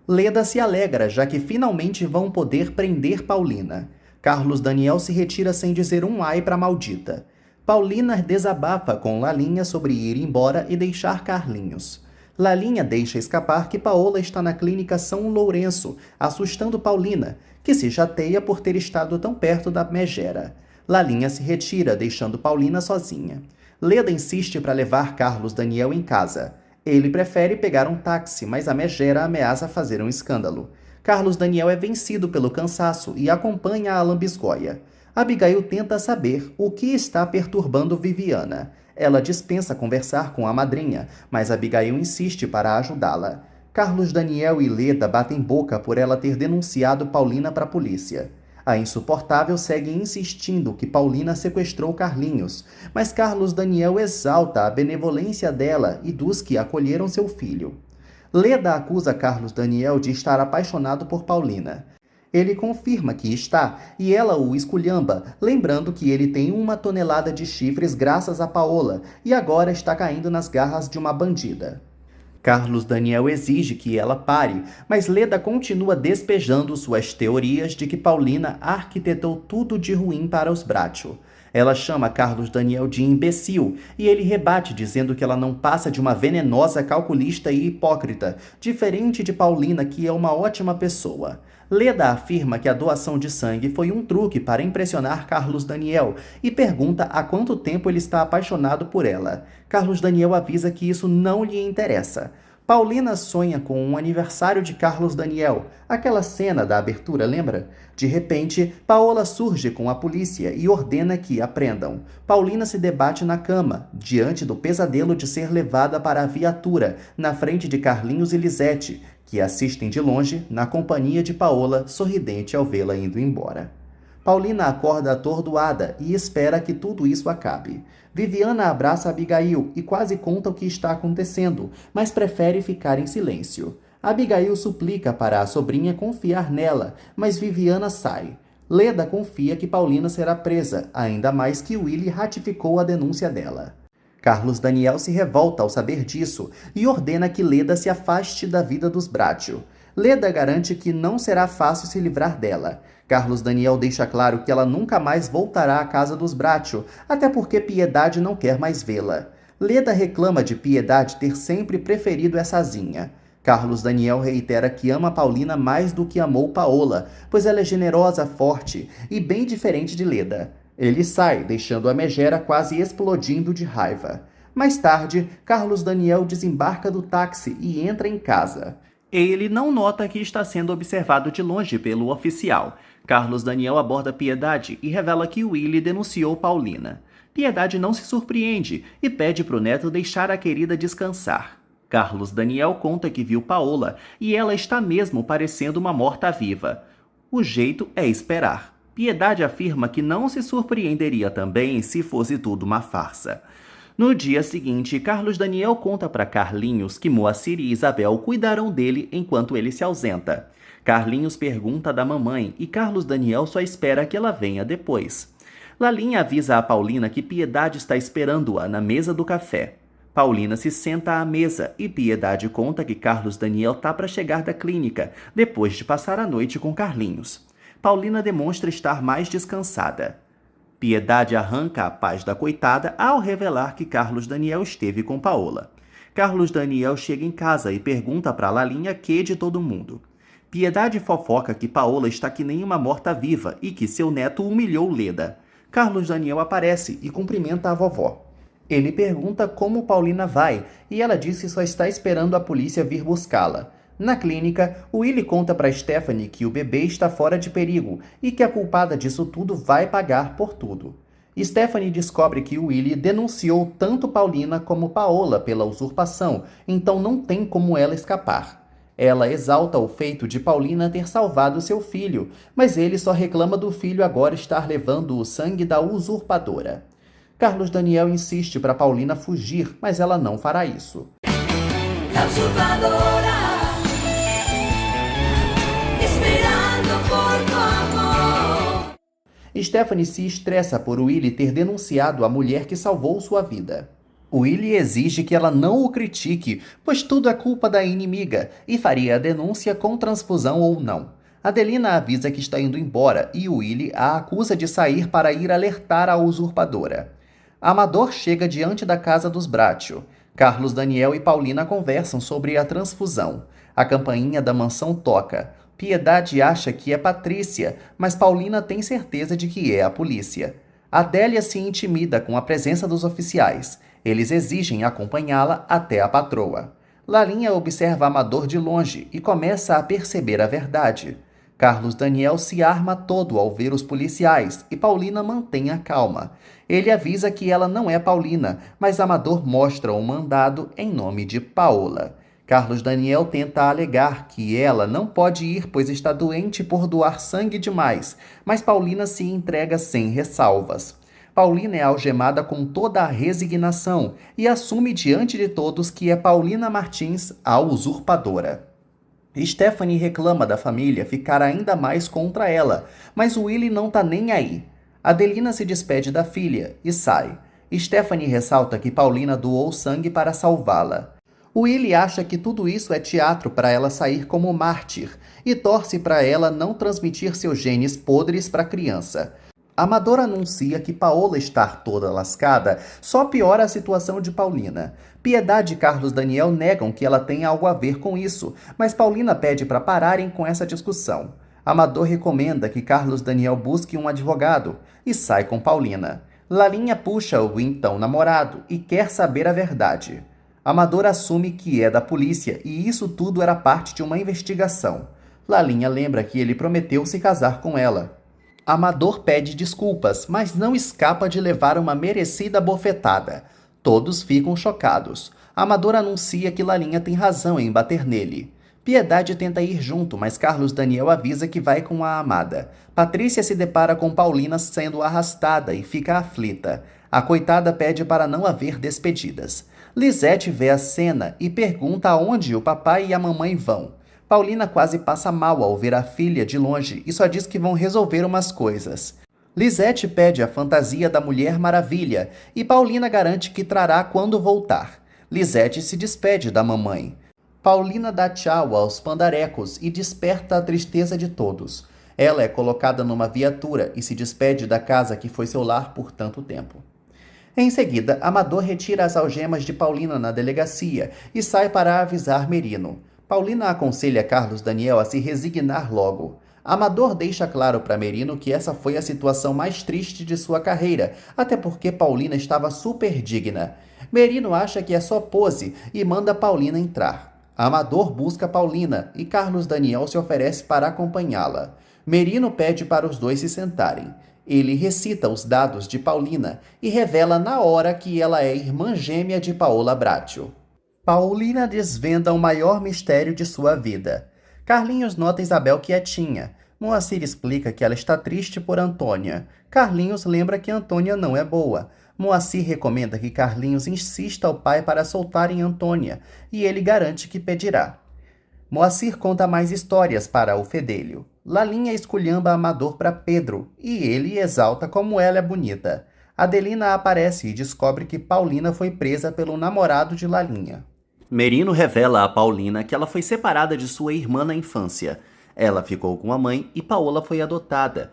Speaker 2: Leda se alegra, já que finalmente vão poder prender Paulina. Carlos Daniel se retira sem dizer um ai para a maldita. Paulina desabafa com Lalinha sobre ir embora e deixar Carlinhos. Lalinha deixa escapar que Paola está na clínica São Lourenço, assustando Paulina, que se chateia por ter estado tão perto da megera. Lalinha se retira, deixando Paulina sozinha. Leda insiste para levar Carlos Daniel em casa. Ele prefere pegar um táxi, mas a megera ameaça fazer um escândalo. Carlos Daniel é vencido pelo cansaço e acompanha a lambisgoia. Abigail tenta saber o que está perturbando Viviana. Ela dispensa conversar com a madrinha, mas Abigail insiste para ajudá-la. Carlos Daniel e Leda batem boca por ela ter denunciado Paulina para a polícia. A insuportável segue insistindo que Paulina sequestrou Carlinhos, mas Carlos Daniel exalta a benevolência dela e dos que acolheram seu filho. Leda acusa Carlos Daniel de estar apaixonado por Paulina. Ele confirma que está e ela o esculhamba, lembrando que ele tem 1 tonelada de chifres graças a Paola e agora está caindo nas garras de uma bandida. Carlos Daniel exige que ela pare, mas Leda continua despejando suas teorias de que Paulina arquitetou tudo de ruim para os Bracho. Ela chama Carlos Daniel de imbecil e ele rebate dizendo que ela não passa de uma venenosa calculista e hipócrita, diferente de Paulina, que é uma ótima pessoa. Leda afirma que a doação de sangue foi um truque para impressionar Carlos Daniel e pergunta há quanto tempo ele está apaixonado por ela. Carlos Daniel avisa que isso não lhe interessa. Paulina sonha com um aniversário de Carlos Daniel, aquela cena da abertura, lembra? De repente, Paola surge com a polícia e ordena que a prendam. Paulina se debate na cama, diante do pesadelo de ser levada para a viatura, na frente de Carlinhos e Lisete, que assistem de longe, na companhia de Paola, sorridente ao vê-la indo embora. Paulina acorda atordoada e espera que tudo isso acabe. Viviana abraça Abigail e quase conta o que está acontecendo, mas prefere ficar em silêncio. Abigail suplica para a sobrinha confiar nela, mas Viviana sai. Leda confia que Paulina será presa, ainda mais que Willy ratificou a denúncia dela. Carlos Daniel se revolta ao saber disso e ordena que Leda se afaste da vida dos Bracho. Leda garante que não será fácil se livrar dela. Carlos Daniel deixa claro que ela nunca mais voltará à casa dos Bracho, até porque Piedade não quer mais vê-la. Leda reclama de Piedade ter sempre preferido essa Zinha. Carlos Daniel reitera que ama Paulina mais do que amou Paola, pois ela é generosa, forte e bem diferente de Leda. Ele sai, deixando a megera quase explodindo de raiva. Mais tarde, Carlos Daniel desembarca do táxi e entra em casa. Ele não nota que está sendo observado de longe pelo oficial. Carlos Daniel aborda Piedade e revela que Willy denunciou Paulina. Piedade não se surpreende e pede para o neto deixar a querida descansar. Carlos Daniel conta que viu Paola e ela está mesmo parecendo uma morta-viva. O jeito é esperar. Piedade afirma que não se surpreenderia também se fosse tudo uma farsa. No dia seguinte, Carlos Daniel conta para Carlinhos que Moacir e Isabel cuidarão dele enquanto ele se ausenta. Carlinhos pergunta da mamãe e Carlos Daniel só espera que ela venha depois. Lalinha avisa a Paulina que Piedade está esperando-a na mesa do café. Paulina se senta à mesa e Piedade conta que Carlos Daniel tá para chegar da clínica, depois de passar a noite com Carlinhos. Paulina demonstra estar mais descansada. Piedade arranca a paz da coitada ao revelar que Carlos Daniel esteve com Paola. Carlos Daniel chega em casa e pergunta para Lalinha que de todo mundo. Piedade fofoca que Paola está que nem uma morta-viva e que seu neto humilhou Leda. Carlos Daniel aparece e cumprimenta a vovó. Ele pergunta como Paulina vai e ela diz que só está esperando a polícia vir buscá-la. Na clínica, Willy conta para Stephanie que o bebê está fora de perigo e que a culpada disso tudo vai pagar por tudo. Stephanie descobre que Willy denunciou tanto Paulina como Paola pela usurpação, então não tem como ela escapar. Ela exalta o feito de Paulina ter salvado seu filho, mas ele só reclama do filho agora estar levando o sangue da usurpadora. Carlos Daniel insiste para Paulina fugir, mas ela não fará isso.
Speaker 1: La usurpadora, esperando por tu amor.
Speaker 2: Stephanie se estressa por Willy ter denunciado a mulher que salvou sua vida. Willy exige que ela não o critique, pois tudo é culpa da inimiga, e faria a denúncia com transfusão ou não. Adelina avisa que está indo embora e Willy a acusa de sair para ir alertar a usurpadora. Amador chega diante da casa dos Bracho. Carlos Daniel e Paulina conversam sobre a transfusão. A campainha da mansão toca. Piedade acha que é Patrícia, mas Paulina tem certeza de que é a polícia. Adélia se intimida com a presença dos oficiais. Eles exigem acompanhá-la até a patroa. Lalinha observa Amador de longe e começa a perceber a verdade. Carlos Daniel se arma todo ao ver os policiais e Paulina mantém a calma. Ele avisa que ela não é Paulina, mas Amador mostra o mandado em nome de Paola. Carlos Daniel tenta alegar que ela não pode ir pois está doente por doar sangue demais, mas Paulina se entrega sem ressalvas. Paulina é algemada com toda a resignação e assume diante de todos que é Paulina Martins a usurpadora. Stephanie reclama da família ficar ainda mais contra ela, mas Willy não tá nem aí. Adelina se despede da filha e sai. Stephanie ressalta que Paulina doou sangue para salvá-la. Willy acha que tudo isso é teatro para ela sair como mártir e torce para ela não transmitir seus genes podres para a criança. Amador anuncia que Paola estar toda lascada só piora a situação de Paulina. Piedade e Carlos Daniel negam que ela tenha algo a ver com isso, mas Paulina pede para pararem com essa discussão. Amador recomenda que Carlos Daniel busque um advogado e sai com Paulina. Lalinha puxa o então namorado e quer saber a verdade. Amador assume que é da polícia e isso tudo era parte de uma investigação. Lalinha lembra que ele prometeu se casar com ela. Amador pede desculpas, mas não escapa de levar uma merecida bofetada. Todos ficam chocados. Amador anuncia que Lalinha tem razão em bater nele. Piedade tenta ir junto, mas Carlos Daniel avisa que vai com a amada. Patrícia se depara com Paulina sendo arrastada e fica aflita. A coitada pede para não haver despedidas. Lisete vê a cena e pergunta aonde o papai e a mamãe vão. Paulina quase passa mal ao ver a filha de longe e só diz que vão resolver umas coisas. Lisete pede a fantasia da Mulher Maravilha e Paulina garante que trará quando voltar. Lisete se despede da mamãe. Paulina dá tchau aos pandarecos e desperta a tristeza de todos. Ela é colocada numa viatura e se despede da casa que foi seu lar por tanto tempo. Em seguida, Amador retira as algemas de Paulina na delegacia e sai para avisar Merino. Paulina aconselha Carlos Daniel a se resignar logo. Amador deixa claro para Merino que essa foi a situação mais triste de sua carreira, até porque Paulina estava super digna. Merino acha que é só pose e manda Paulina entrar. Amador busca Paulina e Carlos Daniel se oferece para acompanhá-la. Merino pede para os dois se sentarem. Ele recita os dados de Paulina e revela na hora que ela é irmã gêmea de Paola Bracho. Paulina desvenda o maior mistério de sua vida. Carlinhos nota Isabel quietinha. Moacir explica que ela está triste por Antônia. Carlinhos lembra que Antônia não é boa. Moacir recomenda que Carlinhos insista ao pai para soltarem Antônia, e ele garante que pedirá. Moacir conta mais histórias para o fedelho. Lalinha esculhamba Amador para Pedro, e ele exalta como ela é bonita. Adelina aparece e descobre que Paulina foi presa pelo namorado de Lalinha. Merino revela a Paulina que ela foi separada de sua irmã na infância. Ela ficou com a mãe e Paola foi adotada.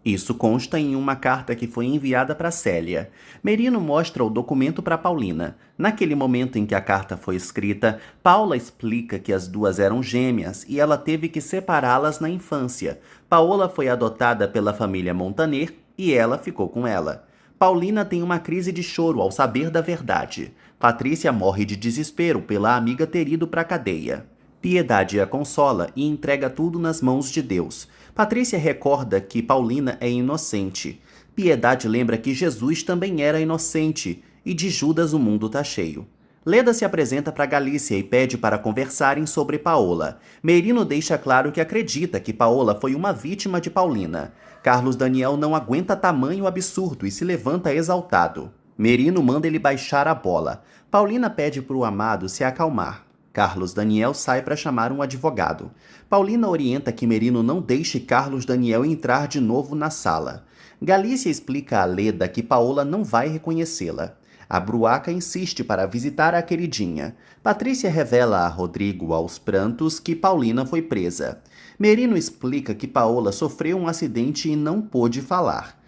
Speaker 2: Isso consta em uma carta que foi enviada para Célia. Merino mostra o documento para Paulina. Naquele momento em que a carta foi escrita, Paula explica que as duas eram gêmeas e ela teve que separá-las na infância. Paola foi adotada pela família Montaner e ela ficou com ela. Paulina tem uma crise de choro ao saber da verdade. Patrícia morre de desespero pela amiga ter ido para a cadeia. Piedade a consola e entrega tudo nas mãos de Deus. Patrícia recorda que Paulina é inocente. Piedade lembra que Jesus também era inocente e de Judas o mundo tá cheio. Leda se apresenta para Galícia e pede para conversarem sobre Paola. Merino deixa claro que acredita que Paola foi uma vítima de Paulina. Carlos Daniel não aguenta tamanho absurdo e se levanta exaltado. Merino manda ele baixar a bola. Paulina pede para o amado se acalmar. Carlos Daniel sai para chamar um advogado. Paulina orienta que Merino não deixe Carlos Daniel entrar de novo na sala. Galícia explica a Leda que Paola não vai reconhecê-la. A Bruaca insiste para visitar a queridinha. Patrícia revela a Rodrigo aos prantos que Paulina foi presa. Merino explica que Paola sofreu um acidente e não pôde falar.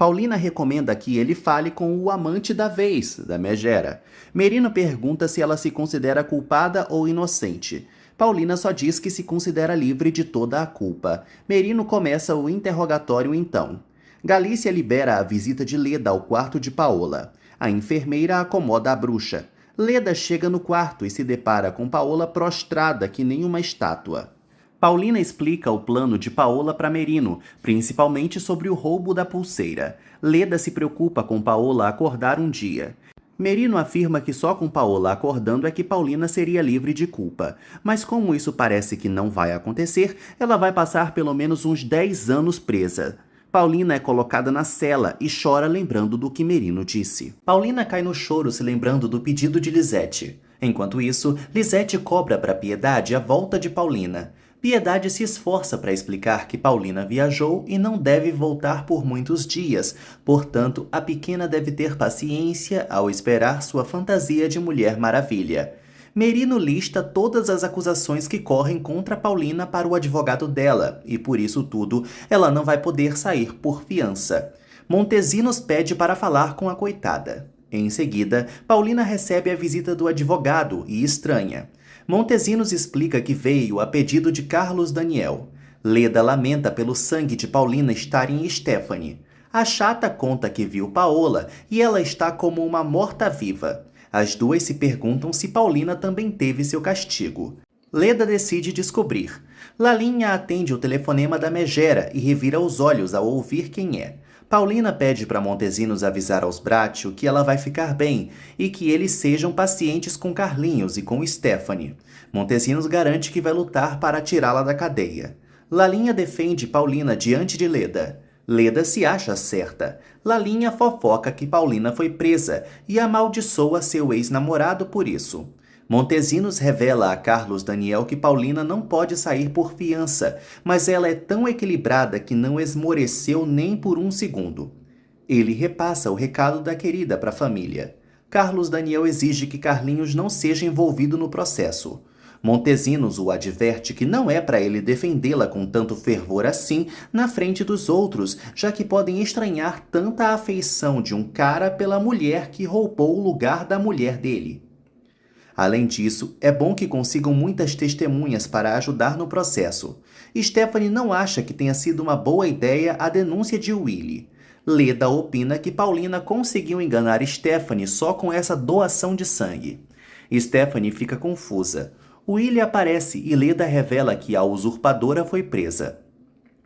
Speaker 2: Paulina recomenda que ele fale com o amante da vez, da megera. Merino pergunta se ela se considera culpada ou inocente. Paulina só diz que se considera livre de toda a culpa. Merino começa o interrogatório então. Galícia libera a visita de Leda ao quarto de Paola. A enfermeira acomoda a bruxa. Leda chega no quarto e se depara com Paola prostrada que nem uma estátua. Paulina explica o plano de Paola para Merino, principalmente sobre o roubo da pulseira. Leda se preocupa com Paola acordar um dia. Merino afirma que só com Paola acordando é que Paulina seria livre de culpa. Mas como isso parece que não vai acontecer, ela vai passar pelo menos uns 10 anos presa. Paulina é colocada na cela e chora lembrando do que Merino disse. Paulina cai no choro se lembrando do pedido de Lisete. Enquanto isso, Lisete cobra para Piedade a volta de Paulina. Piedade se esforça para explicar que Paulina viajou e não deve voltar por muitos dias, portanto, a pequena deve ter paciência ao esperar sua fantasia de Mulher Maravilha. Merino lista todas as acusações que correm contra Paulina para o advogado dela, e por isso tudo, ela não vai poder sair por fiança. Montesinos pede para falar com a coitada. Em seguida, Paulina recebe a visita do advogado e estranha. Montesinos explica que veio a pedido de Carlos Daniel. Leda lamenta pelo sangue de Paulina estar em Stephanie. A chata conta que viu Paola e ela está como uma morta-viva. As duas se perguntam se Paulina também teve seu castigo. Leda decide descobrir. Lalinha atende o telefonema da megera e revira os olhos ao ouvir quem é. Paulina pede para Montesinos avisar aos Bracho que ela vai ficar bem e que eles sejam pacientes com Carlinhos e com Stephanie. Montesinos garante que vai lutar para tirá-la da cadeia. Lalinha defende Paulina diante de Leda. Leda se acha certa. Lalinha fofoca que Paulina foi presa e amaldiçoa seu ex-namorado por isso. Montesinos revela a Carlos Daniel que Paulina não pode sair por fiança, mas ela é tão equilibrada que não esmoreceu nem por um segundo. Ele repassa o recado da querida para a família. Carlos Daniel exige que Carlinhos não seja envolvido no processo. Montesinos o adverte que não é para ele defendê-la com tanto fervor assim na frente dos outros, já que podem estranhar tanta afeição de um cara pela mulher que roubou o lugar da mulher dele. Além disso, é bom que consigam muitas testemunhas para ajudar no processo. Stephanie não acha que tenha sido uma boa ideia a denúncia de Willy. Leda opina que Paulina conseguiu enganar Stephanie só com essa doação de sangue. Stephanie fica confusa. Willy aparece e Leda revela que a usurpadora foi presa.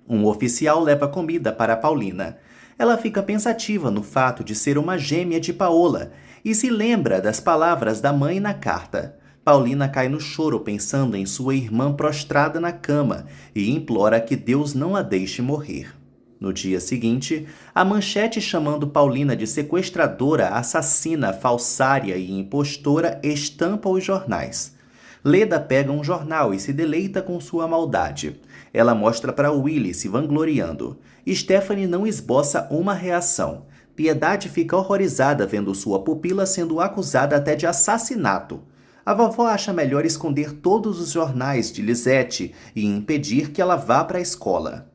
Speaker 2: Um oficial leva comida para Paulina. Ela fica pensativa no fato de ser uma gêmea de Paola e se lembra das palavras da mãe na carta. Paulina cai no choro pensando em sua irmã prostrada na cama e implora que Deus não a deixe morrer. No dia seguinte, a manchete chamando Paulina de sequestradora, assassina, falsária e impostora estampa os jornais. Leda pega um jornal e se deleita com sua maldade. Ela mostra para Willy se vangloriando. Stephanie não esboça uma reação. Piedade fica horrorizada vendo sua pupila sendo acusada até de assassinato. A vovó acha melhor esconder todos os jornais de Lisette e impedir que ela vá para a escola.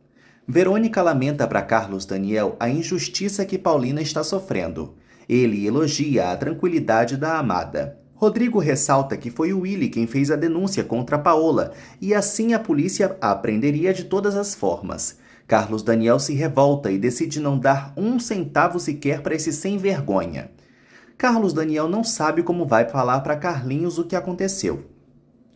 Speaker 2: Verônica lamenta para Carlos Daniel a injustiça que Paulina está sofrendo. Ele elogia a tranquilidade da amada. Rodrigo ressalta que foi o Willy quem fez a denúncia contra Paola e assim a polícia a prenderia de todas as formas. Carlos Daniel se revolta e decide não dar um centavo sequer para esse sem vergonha. Carlos Daniel não sabe como vai falar para Carlinhos o que aconteceu.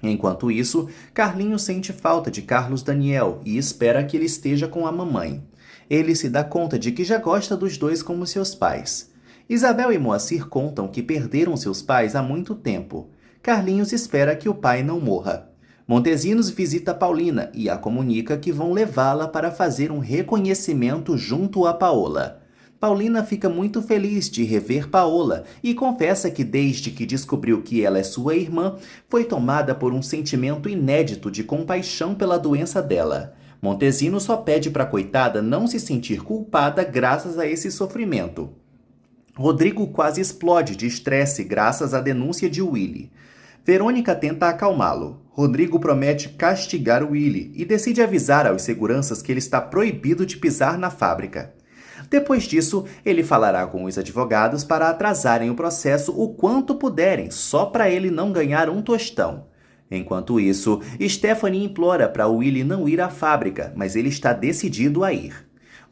Speaker 2: Enquanto isso, Carlinhos sente falta de Carlos Daniel e espera que ele esteja com a mamãe. Ele se dá conta de que já gosta dos dois como seus pais. Isabel e Moacir contam que perderam seus pais há muito tempo. Carlinhos espera que o pai não morra. Montesinos visita Paulina e a comunica que vão levá-la para fazer um reconhecimento junto a Paola. Paulina fica muito feliz de rever Paola e confessa que desde que descobriu que ela é sua irmã, foi tomada por um sentimento inédito de compaixão pela doença dela. Montesino só pede para a coitada não se sentir culpada graças a esse sofrimento. Rodrigo quase explode de estresse graças à denúncia de Willy. Verônica tenta acalmá-lo. Rodrigo promete castigar Willy e decide avisar aos seguranças que ele está proibido de pisar na fábrica. Depois disso, ele falará com os advogados para atrasarem o processo o quanto puderem, só para ele não ganhar um tostão. Enquanto isso, Stephanie implora para Willy não ir à fábrica, mas ele está decidido a ir.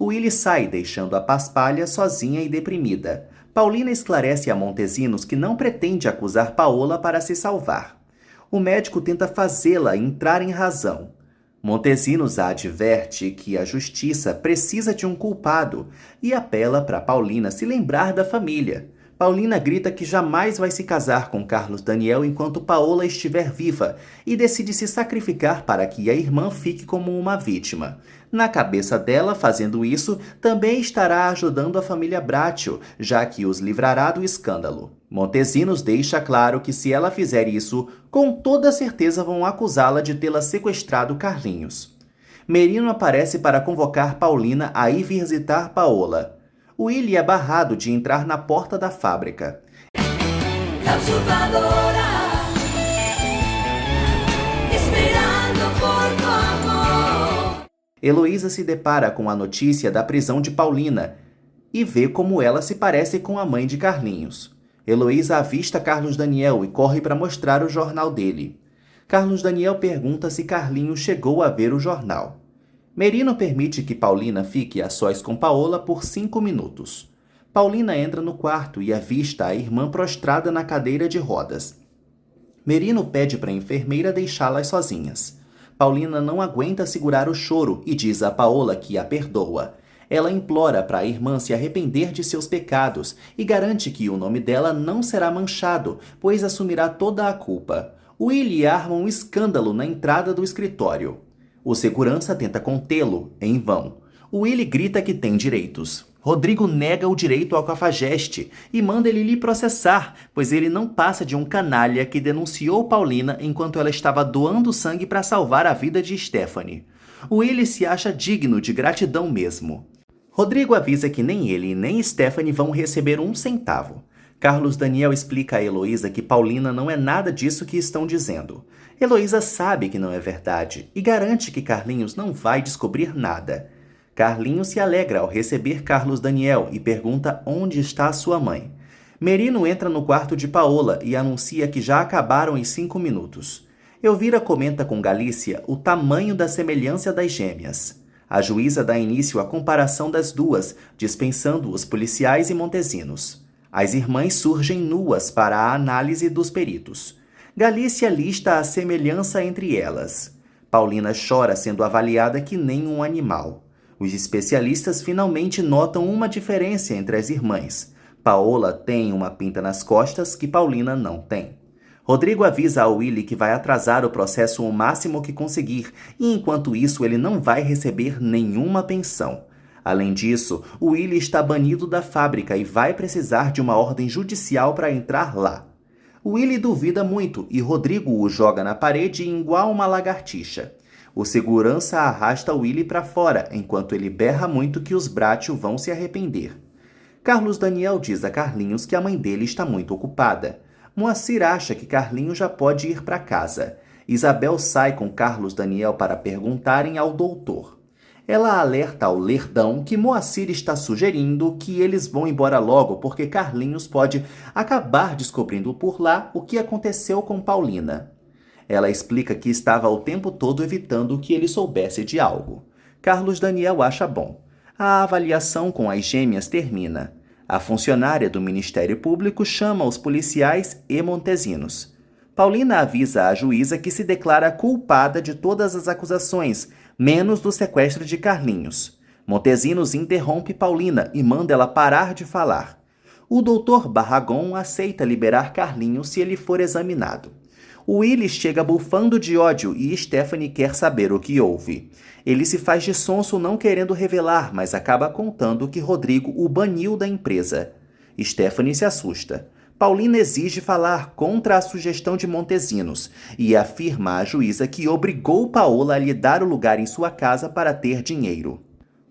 Speaker 2: Willy sai, deixando a Paspalha sozinha e deprimida. Paulina esclarece a Montesinos que não pretende acusar Paola para se salvar. O médico tenta fazê-la entrar em razão. Montesinos a adverte que a justiça precisa de um culpado e apela para Paulina se lembrar da família. Paulina grita que jamais vai se casar com Carlos Daniel enquanto Paola estiver viva e decide se sacrificar para que a irmã fique como uma vítima. Na cabeça dela, fazendo isso, também estará ajudando a família Bracho, já que os livrará do escândalo. Montesinos deixa claro que se ela fizer isso, com toda certeza vão acusá-la de tê-la sequestrado Carlinhos. Merino aparece para convocar Paulina a ir visitar Paola. Willy é barrado de entrar na porta da fábrica.
Speaker 1: La usurpadora, esperando por tu amor.
Speaker 2: Heloísa se depara com a notícia da prisão de Paulina e vê como ela se parece com a mãe de Carlinhos. Heloísa avista Carlos Daniel e corre para mostrar o jornal dele. Carlos Daniel pergunta se Carlinhos chegou a ver o jornal. Merino permite que Paulina fique a sós com Paola por 5 minutos. Paulina entra no quarto e avista a irmã prostrada na cadeira de rodas. Merino pede para a enfermeira deixá-las sozinhas. Paulina não aguenta segurar o choro e diz a Paola que a perdoa. Ela implora para a irmã se arrepender de seus pecados e garante que o nome dela não será manchado, pois assumirá toda a culpa. Willy arma um escândalo na entrada do escritório. O segurança tenta contê-lo, em vão. Willy grita que tem direitos. Rodrigo nega o direito ao cafajeste e manda ele lhe processar, pois ele não passa de um canalha que denunciou Paulina enquanto ela estava doando sangue para salvar a vida de Stephanie. Willy se acha digno de gratidão mesmo. Rodrigo avisa que nem ele nem Stephanie vão receber um centavo. Carlos Daniel explica a Heloísa que Paulina não é nada disso que estão dizendo. Heloísa sabe que não é verdade e garante que Carlinhos não vai descobrir nada. Carlinhos se alegra ao receber Carlos Daniel e pergunta onde está sua mãe. Merino entra no quarto de Paola e anuncia que já acabaram os 5 minutos. Elvira comenta com Galícia o tamanho da semelhança das gêmeas. A juíza dá início à comparação das duas, dispensando os policiais e Montesinos. As irmãs surgem nuas para a análise dos peritos. Galícia lista a semelhança entre elas. Paulina chora sendo avaliada que nem um animal. Os especialistas finalmente notam uma diferença entre as irmãs. Paola tem uma pinta nas costas que Paulina não tem. Rodrigo avisa a Willy que vai atrasar o processo o máximo que conseguir e, enquanto isso, ele não vai receber nenhuma pensão. Além disso, Willy está banido da fábrica e vai precisar de uma ordem judicial para entrar lá. Willy duvida muito e Rodrigo o joga na parede igual uma lagartixa. O segurança arrasta Willy para fora, enquanto ele berra muito que os Bracho vão se arrepender. Carlos Daniel diz a Carlinhos que a mãe dele está muito ocupada. Moacir acha que Carlinhos já pode ir para casa. Isabel sai com Carlos Daniel para perguntarem ao doutor. Ela alerta ao Lerdão que Moacir está sugerindo que eles vão embora logo porque Carlinhos pode acabar descobrindo por lá o que aconteceu com Paulina. Ela explica que estava o tempo todo evitando que ele soubesse de algo. Carlos Daniel acha bom. A avaliação com as gêmeas termina. A funcionária do Ministério Público chama os policiais e Montesinos. Paulina avisa a juíza que se declara culpada de todas as acusações, menos do sequestro de Carlinhos. Montesinos interrompe Paulina e manda ela parar de falar. O doutor Barragon aceita liberar Carlinhos se ele for examinado. Willy chega bufando de ódio e Stephanie quer saber o que houve. Ele se faz de sonso não querendo revelar, mas acaba contando que Rodrigo o baniu da empresa. Stephanie se assusta. Paulina exige falar contra a sugestão de Montesinos e afirma à juíza que obrigou Paola a lhe dar o lugar em sua casa para ter dinheiro.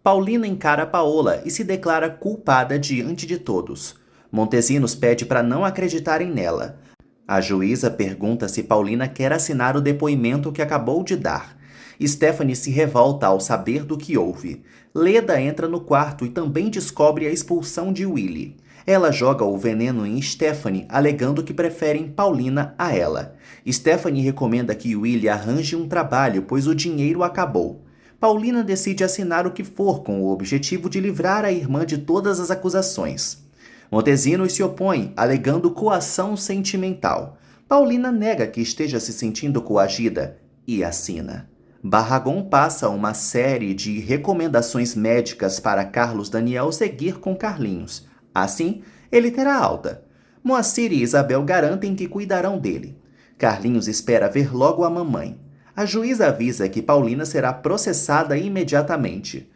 Speaker 2: Paulina encara Paola e se declara culpada diante de todos. Montesinos pede para não acreditarem nela. A juíza pergunta se Paulina quer assinar o depoimento que acabou de dar. Stephanie se revolta ao saber do que houve. Leda entra no quarto e também descobre a expulsão de Willy. Ela joga o veneno em Stephanie, alegando que preferem Paulina a ela. Stephanie recomenda que Willy arranje um trabalho, pois o dinheiro acabou. Paulina decide assinar o que for com o objetivo de livrar a irmã de todas as acusações. Montesinos se opõe, alegando coação sentimental. Paulina nega que esteja se sentindo coagida e assina. Barragon passa uma série de recomendações médicas para Carlos Daniel seguir com Carlinhos. Assim, ele terá alta. Moacir e Isabel garantem que cuidarão dele. Carlinhos espera ver logo a mamãe. A juíza avisa que Paulina será processada imediatamente.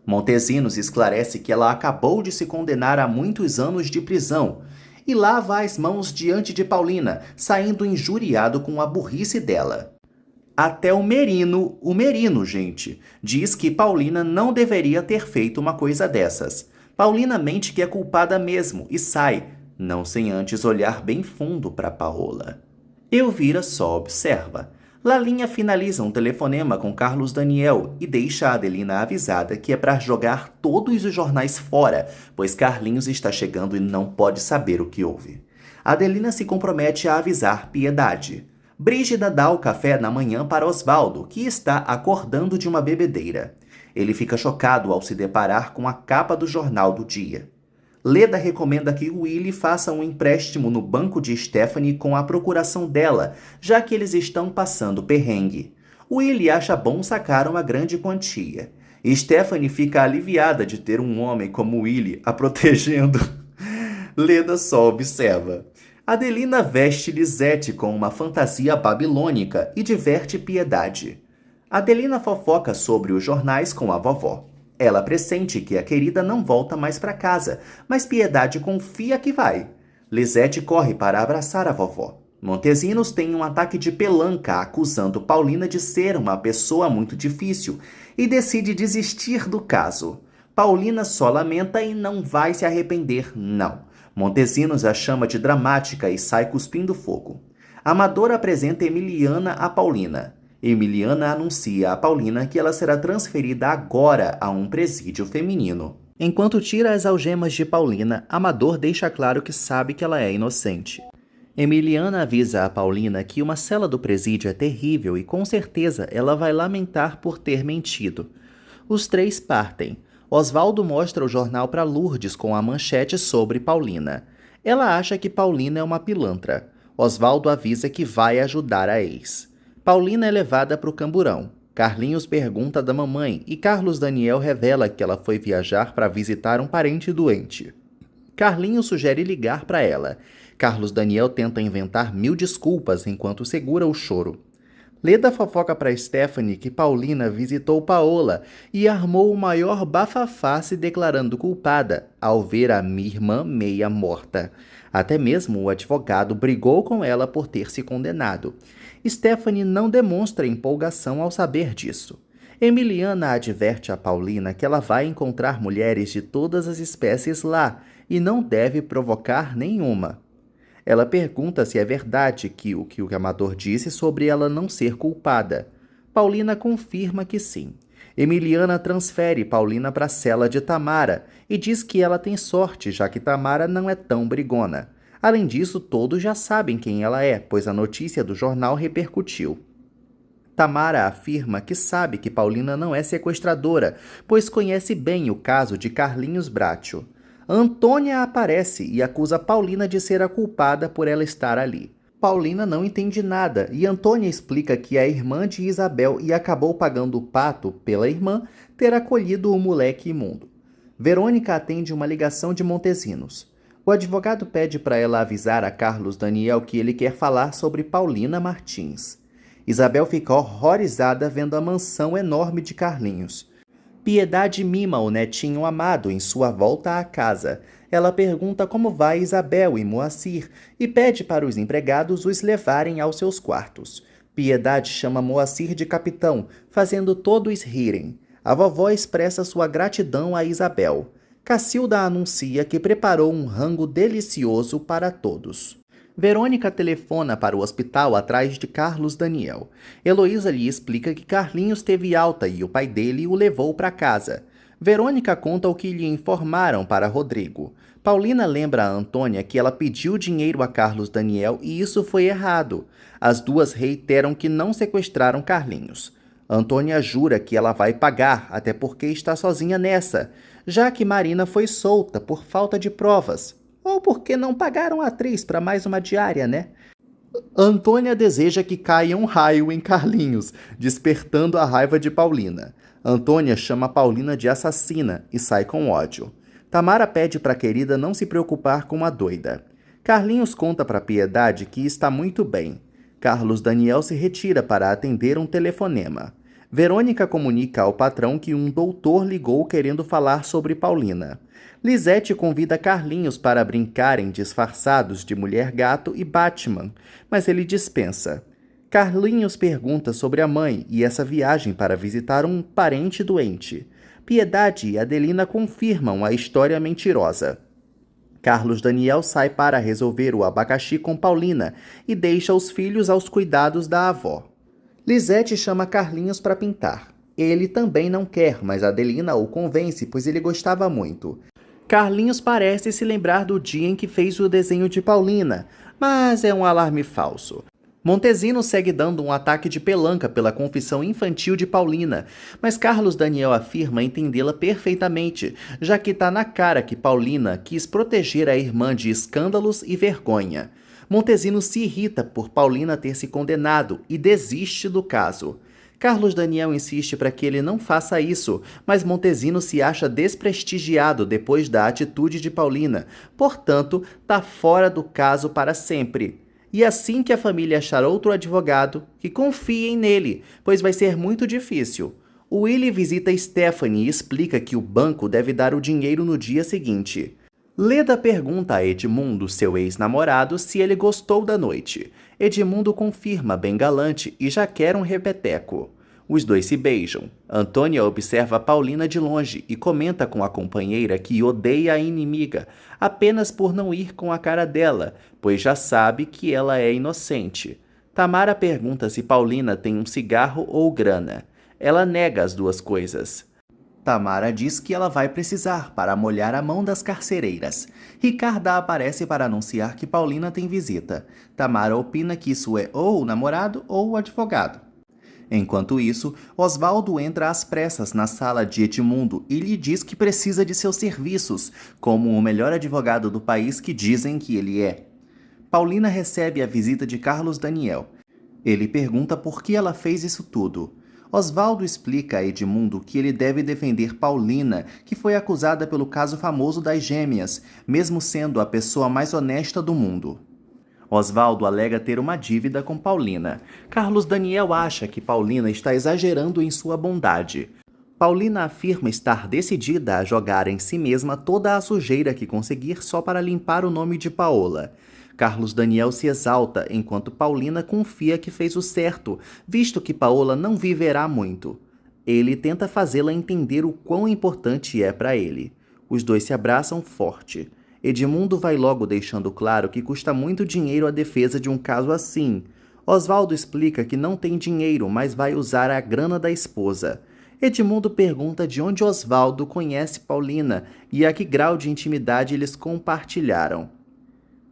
Speaker 2: Montesinos esclarece que ela acabou de se condenar a muitos anos de prisão e lava as mãos diante de Paulina, saindo injuriado com a burrice dela. Até o Merino, gente, diz que Paulina não deveria ter feito uma coisa dessas. Paulina mente que é culpada mesmo e sai, não sem antes olhar bem fundo para Paola. Elvira só observa. Lalinha finaliza um telefonema com Carlos Daniel e deixa a Adelina avisada que é para jogar todos os jornais fora, pois Carlinhos está chegando e não pode saber o que houve. Adelina se compromete a avisar Piedade. Brígida dá o café na manhã para Osvaldo, que está acordando de uma bebedeira. Ele fica chocado ao se deparar com a capa do jornal do dia. Leda recomenda que Willy faça um empréstimo no banco de Stephanie com a procuração dela, já que eles estão passando perrengue. Willy acha bom sacar uma grande quantia. Stephanie fica aliviada de ter um homem como Willy a protegendo. Leda só observa. Adelina veste Lisete com uma fantasia babilônica e diverte Piedade. Adelina fofoca sobre os jornais com a vovó. Ela pressente que a querida não volta mais para casa, mas Piedade confia que vai. Lisete corre para abraçar a vovó. Montesinos tem um ataque de pelanca, acusando Paulina de ser uma pessoa muito difícil e decide desistir do caso. Paulina só lamenta e não vai se arrepender, não. Montesinos a chama de dramática e sai cuspindo fogo. Amador apresenta Emiliana a Paulina. Emiliana anuncia a Paulina que ela será transferida agora a um presídio feminino. Enquanto tira as algemas de Paulina, Amador deixa claro que sabe que ela é inocente. Emiliana avisa a Paulina que uma cela do presídio é terrível e com certeza ela vai lamentar por ter mentido. Os três partem. Osvaldo mostra o jornal para Lourdes com a manchete sobre Paulina. Ela acha que Paulina é uma pilantra. Osvaldo avisa que vai ajudar a ex. Paulina é levada para o camburão. Carlinhos pergunta da mamãe e Carlos Daniel revela que ela foi viajar para visitar um parente doente. Carlinhos sugere ligar para ela. Carlos Daniel tenta inventar 1000 desculpas enquanto segura o choro. Leda fofoca para Stephanie que Paulina visitou Paola e armou o maior bafafá se declarando culpada ao ver a minha irmã meia morta. Até mesmo o advogado brigou com ela por ter se condenado. Stephanie não demonstra empolgação ao saber disso. Emiliana adverte a Paulina que ela vai encontrar mulheres de todas as espécies lá e não deve provocar nenhuma. Ela pergunta se é verdade o que o Amador disse sobre ela não ser culpada. Paulina confirma que sim. Emiliana transfere Paulina para a cela de Tamara e diz que ela tem sorte, já que Tamara não é tão brigona. Além disso, todos já sabem quem ela é, pois a notícia do jornal repercutiu. Tamara afirma que sabe que Paulina não é sequestradora, pois conhece bem o caso de Carlinhos Bracho. Antônia aparece e acusa Paulina de ser a culpada por ela estar ali. Paulina não entende nada e Antônia explica que é irmã de Isabel e acabou pagando o pato pela irmã ter acolhido o moleque imundo. Verônica atende uma ligação de Montesinos. O advogado pede para ela avisar a Carlos Daniel que ele quer falar sobre Paulina Martins. Isabel fica horrorizada vendo a mansão enorme de Carlinhos. Piedade mima o netinho amado em sua volta à casa. Ela pergunta como vai Isabel e Moacir e pede para os empregados os levarem aos seus quartos. Piedade chama Moacir de capitão, fazendo todos rirem. A vovó expressa sua gratidão a Isabel. Cacilda anuncia que preparou um rango delicioso para todos. Verônica telefona para o hospital atrás de Carlos Daniel. Heloísa lhe explica que Carlinhos teve alta e o pai dele o levou para casa. Verônica conta o que lhe informaram para Rodrigo. Paulina lembra a Antônia que ela pediu dinheiro a Carlos Daniel e isso foi errado. As duas reiteram que não sequestraram Carlinhos. Antônia jura que ela vai pagar, até porque está sozinha nessa, já que Marina foi solta por falta de provas. Ou porque não pagaram a atriz para mais uma diária, né? Antônia deseja que caia um raio em Carlinhos, despertando a raiva de Paulina. Antônia chama Paulina de assassina e sai com ódio. Tamara pede para a querida não se preocupar com a doida. Carlinhos conta para Piedade que está muito bem. Carlos Daniel se retira para atender um telefonema. Verônica comunica ao patrão que um doutor ligou querendo falar sobre Paulina. Lisete convida Carlinhos para brincarem disfarçados de Mulher-Gato e Batman, mas ele dispensa. Carlinhos pergunta sobre a mãe e essa viagem para visitar um parente doente. Piedade e Adelina confirmam a história mentirosa. Carlos Daniel sai para resolver o abacaxi com Paulina e deixa os filhos aos cuidados da avó. Lisete chama Carlinhos para pintar. Ele também não quer, mas Adelina o convence, pois ele gostava muito. Carlinhos parece se lembrar do dia em que fez o desenho de Paulina, mas é um alarme falso. Montesino segue dando um ataque de pelanca pela confissão infantil de Paulina, mas Carlos Daniel afirma entendê-la perfeitamente, já que está na cara que Paulina quis proteger a irmã de escândalos e vergonha. Montesino se irrita por Paulina ter se condenado e desiste do caso. Carlos Daniel insiste para que ele não faça isso, mas Montesino se acha desprestigiado depois da atitude de Paulina, portanto, está fora do caso para sempre. E assim que a família achar outro advogado, que confiem nele, pois vai ser muito difícil. Willy visita Stephanie e explica que o banco deve dar o dinheiro no dia seguinte. Leda pergunta a Edmundo, seu ex-namorado, se ele gostou da noite. Edmundo confirma bem galante e já quer um repeteco. Os dois se beijam. Antônia observa Paulina de longe e comenta com a companheira que odeia a inimiga, apenas por não ir com a cara dela, pois já sabe que ela é inocente. Tamara pergunta se Paulina tem um cigarro ou grana. Ela nega as duas coisas. Tamara diz que ela vai precisar para molhar a mão das carcereiras. Ricarda aparece para anunciar que Paulina tem visita. Tamara opina que isso é ou o namorado ou o advogado. Enquanto isso, Osvaldo entra às pressas na sala de Edmundo e lhe diz que precisa de seus serviços, como o melhor advogado do país que dizem que ele é. Paulina recebe a visita de Carlos Daniel. Ele pergunta por que ela fez isso tudo. Osvaldo explica a Edmundo que ele deve defender Paulina, que foi acusada pelo caso famoso das gêmeas, mesmo sendo a pessoa mais honesta do mundo. Osvaldo alega ter uma dívida com Paulina. Carlos Daniel acha que Paulina está exagerando em sua bondade. Paulina afirma estar decidida a jogar em si mesma toda a sujeira que conseguir só para limpar o nome de Paola. Carlos Daniel se exalta, enquanto Paulina confia que fez o certo, visto que Paola não viverá muito. Ele tenta fazê-la entender o quão importante é para ele. Os dois se abraçam forte. Edmundo vai logo deixando claro que custa muito dinheiro a defesa de um caso assim. Osvaldo explica que não tem dinheiro, mas vai usar a grana da esposa. Edmundo pergunta de onde Osvaldo conhece Paulina e a que grau de intimidade eles compartilharam.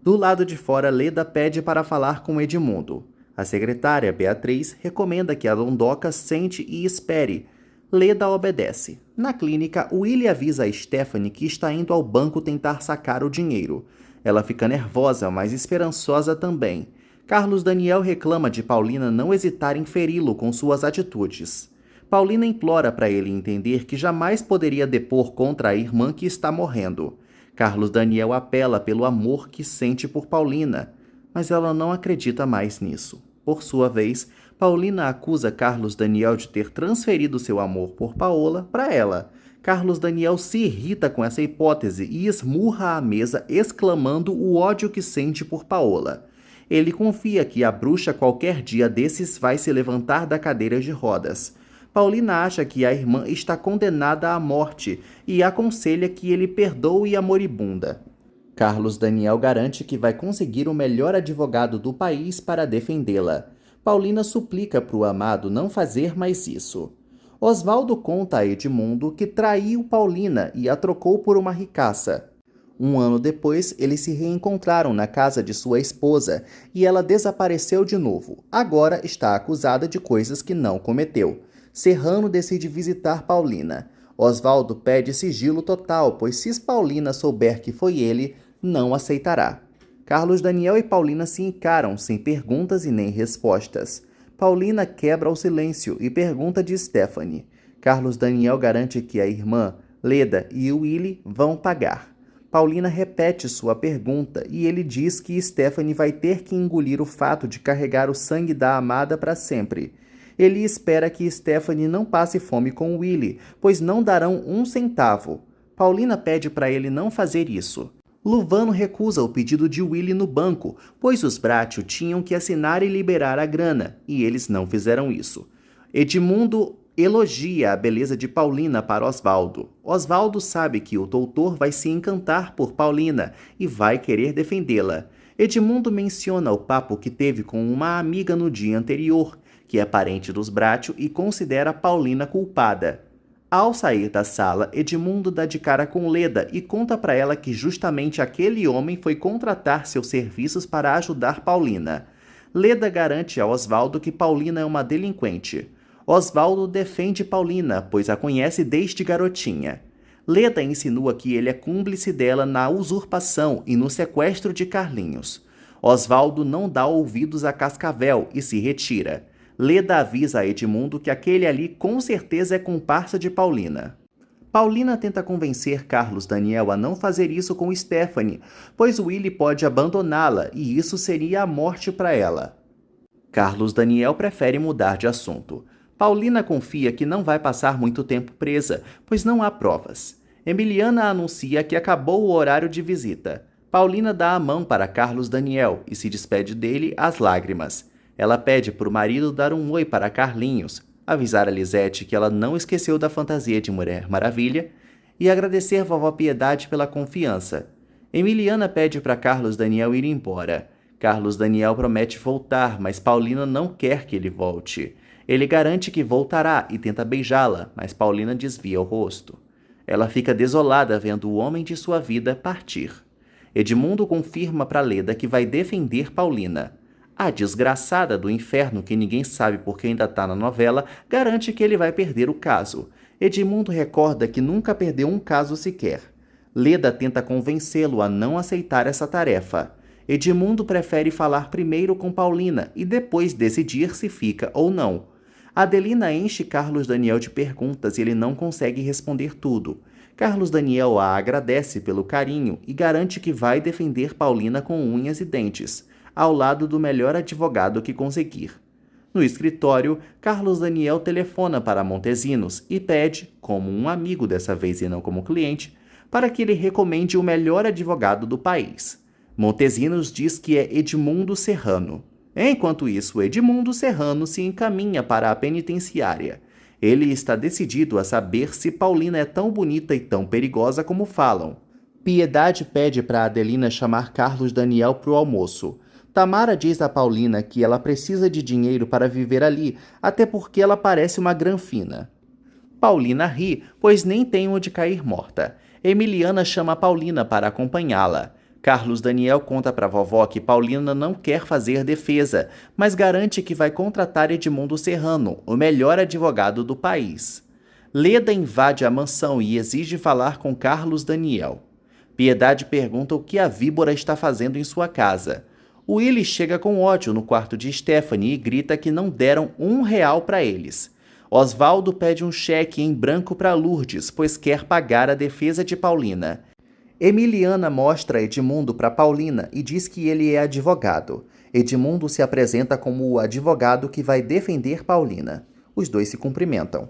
Speaker 2: Do lado de fora, Leda pede para falar com Edmundo. A secretária, Beatriz, recomenda que a Dondoca sente e espere. Leda obedece. Na clínica, Willy avisa a Stephanie que está indo ao banco tentar sacar o dinheiro. Ela fica nervosa, mas esperançosa também. Carlos Daniel reclama de Paulina não hesitar em feri-lo com suas atitudes. Paulina implora para ele entender que jamais poderia depor contra a irmã que está morrendo. Carlos Daniel apela pelo amor que sente por Paulina, mas ela não acredita mais nisso. Por sua vez, Paulina acusa Carlos Daniel de ter transferido seu amor por Paola para ela. Carlos Daniel se irrita com essa hipótese e esmurra a mesa, exclamando o ódio que sente por Paola. Ele confia que a bruxa qualquer dia desses vai se levantar da cadeira de rodas. Paulina acha que a irmã está condenada à morte e aconselha que ele perdoe a moribunda. Carlos Daniel garante que vai conseguir o melhor advogado do país para defendê-la. Paulina suplica para o amado não fazer mais isso. Osvaldo conta a Edmundo que traiu Paulina e a trocou por uma ricaça. Um ano depois, eles se reencontraram na casa de sua esposa e ela desapareceu de novo. Agora está acusada de coisas que não cometeu. Serrano decide visitar Paulina. Osvaldo pede sigilo total, pois se Paulina souber que foi ele, não aceitará. Carlos Daniel e Paulina se encaram, sem perguntas e nem respostas. Paulina quebra o silêncio e pergunta de Stephanie. Carlos Daniel garante que a irmã, Leda e o Willy vão pagar. Paulina repete sua pergunta e ele diz que Stephanie vai ter que engolir o fato de carregar o sangue da amada para sempre. Ele espera que Stephanie não passe fome com Willy, pois não darão 1 centavo. Paulina pede para ele não fazer isso. Luvano recusa o pedido de Willy no banco, pois os Bracho tinham que assinar e liberar a grana, e eles não fizeram isso. Edmundo elogia a beleza de Paulina para Osvaldo. Osvaldo sabe que o doutor vai se encantar por Paulina e vai querer defendê-la. Edmundo menciona o papo que teve com uma amiga no dia anterior, que é parente dos Bracho e considera Paulina culpada. Ao sair da sala, Edmundo dá de cara com Leda e conta para ela que justamente aquele homem foi contratar seus serviços para ajudar Paulina. Leda garante a Osvaldo que Paulina é uma delinquente. Osvaldo defende Paulina, pois a conhece desde garotinha. Leda insinua que ele é cúmplice dela na usurpação e no sequestro de Carlinhos. Osvaldo não dá ouvidos a Cascavel e se retira. Leda avisa a Edmundo que aquele ali com certeza é comparsa de Paulina. Paulina tenta convencer Carlos Daniel a não fazer isso com Stephanie, pois Willy pode abandoná-la e isso seria a morte para ela. Carlos Daniel prefere mudar de assunto. Paulina confia que não vai passar muito tempo presa, pois não há provas. Emiliana anuncia que acabou o horário de visita. Paulina dá a mão para Carlos Daniel e se despede dele às lágrimas. Ela pede para o marido dar um oi para Carlinhos, avisar a Lisete que ela não esqueceu da fantasia de Mulher Maravilha e agradecer Vovó Piedade pela confiança. Emiliana pede para Carlos Daniel ir embora. Carlos Daniel promete voltar, mas Paulina não quer que ele volte. Ele garante que voltará e tenta beijá-la, mas Paulina desvia o rosto. Ela fica desolada vendo o homem de sua vida partir. Edmundo confirma para Leda que vai defender Paulina. A desgraçada do inferno, que ninguém sabe porque ainda está na novela, garante que ele vai perder o caso. Edmundo recorda que nunca perdeu um caso sequer. Leda tenta convencê-lo a não aceitar essa tarefa. Edmundo prefere falar primeiro com Paulina e depois decidir se fica ou não. Adelina enche Carlos Daniel de perguntas e ele não consegue responder tudo. Carlos Daniel a agradece pelo carinho e garante que vai defender Paulina com unhas e dentes, ao lado do melhor advogado que conseguir. No escritório, Carlos Daniel telefona para Montesinos e pede, como um amigo dessa vez e não como cliente, para que ele recomende o melhor advogado do país. Montesinos diz que é Edmundo Serrano. Enquanto isso, Edmundo Serrano se encaminha para a penitenciária. Ele está decidido a saber se Paulina é tão bonita e tão perigosa como falam. Piedade pede para Adelina chamar Carlos Daniel para o almoço. Tamara diz a Paulina que ela precisa de dinheiro para viver ali, até porque ela parece uma granfina. Paulina ri, pois nem tem onde cair morta. Emiliana chama a Paulina para acompanhá-la. Carlos Daniel conta para a vovó que Paulina não quer fazer defesa, mas garante que vai contratar Edmundo Serrano, o melhor advogado do país. Leda invade a mansão e exige falar com Carlos Daniel. Piedade pergunta o que a víbora está fazendo em sua casa. Willy chega com ódio no quarto de Stephanie e grita que não deram R$1 para eles. Osvaldo pede um cheque em branco para Lourdes, pois quer pagar a defesa de Paulina. Emiliana mostra Edmundo para Paulina e diz que ele é advogado. Edmundo se apresenta como o advogado que vai defender Paulina. Os dois se cumprimentam.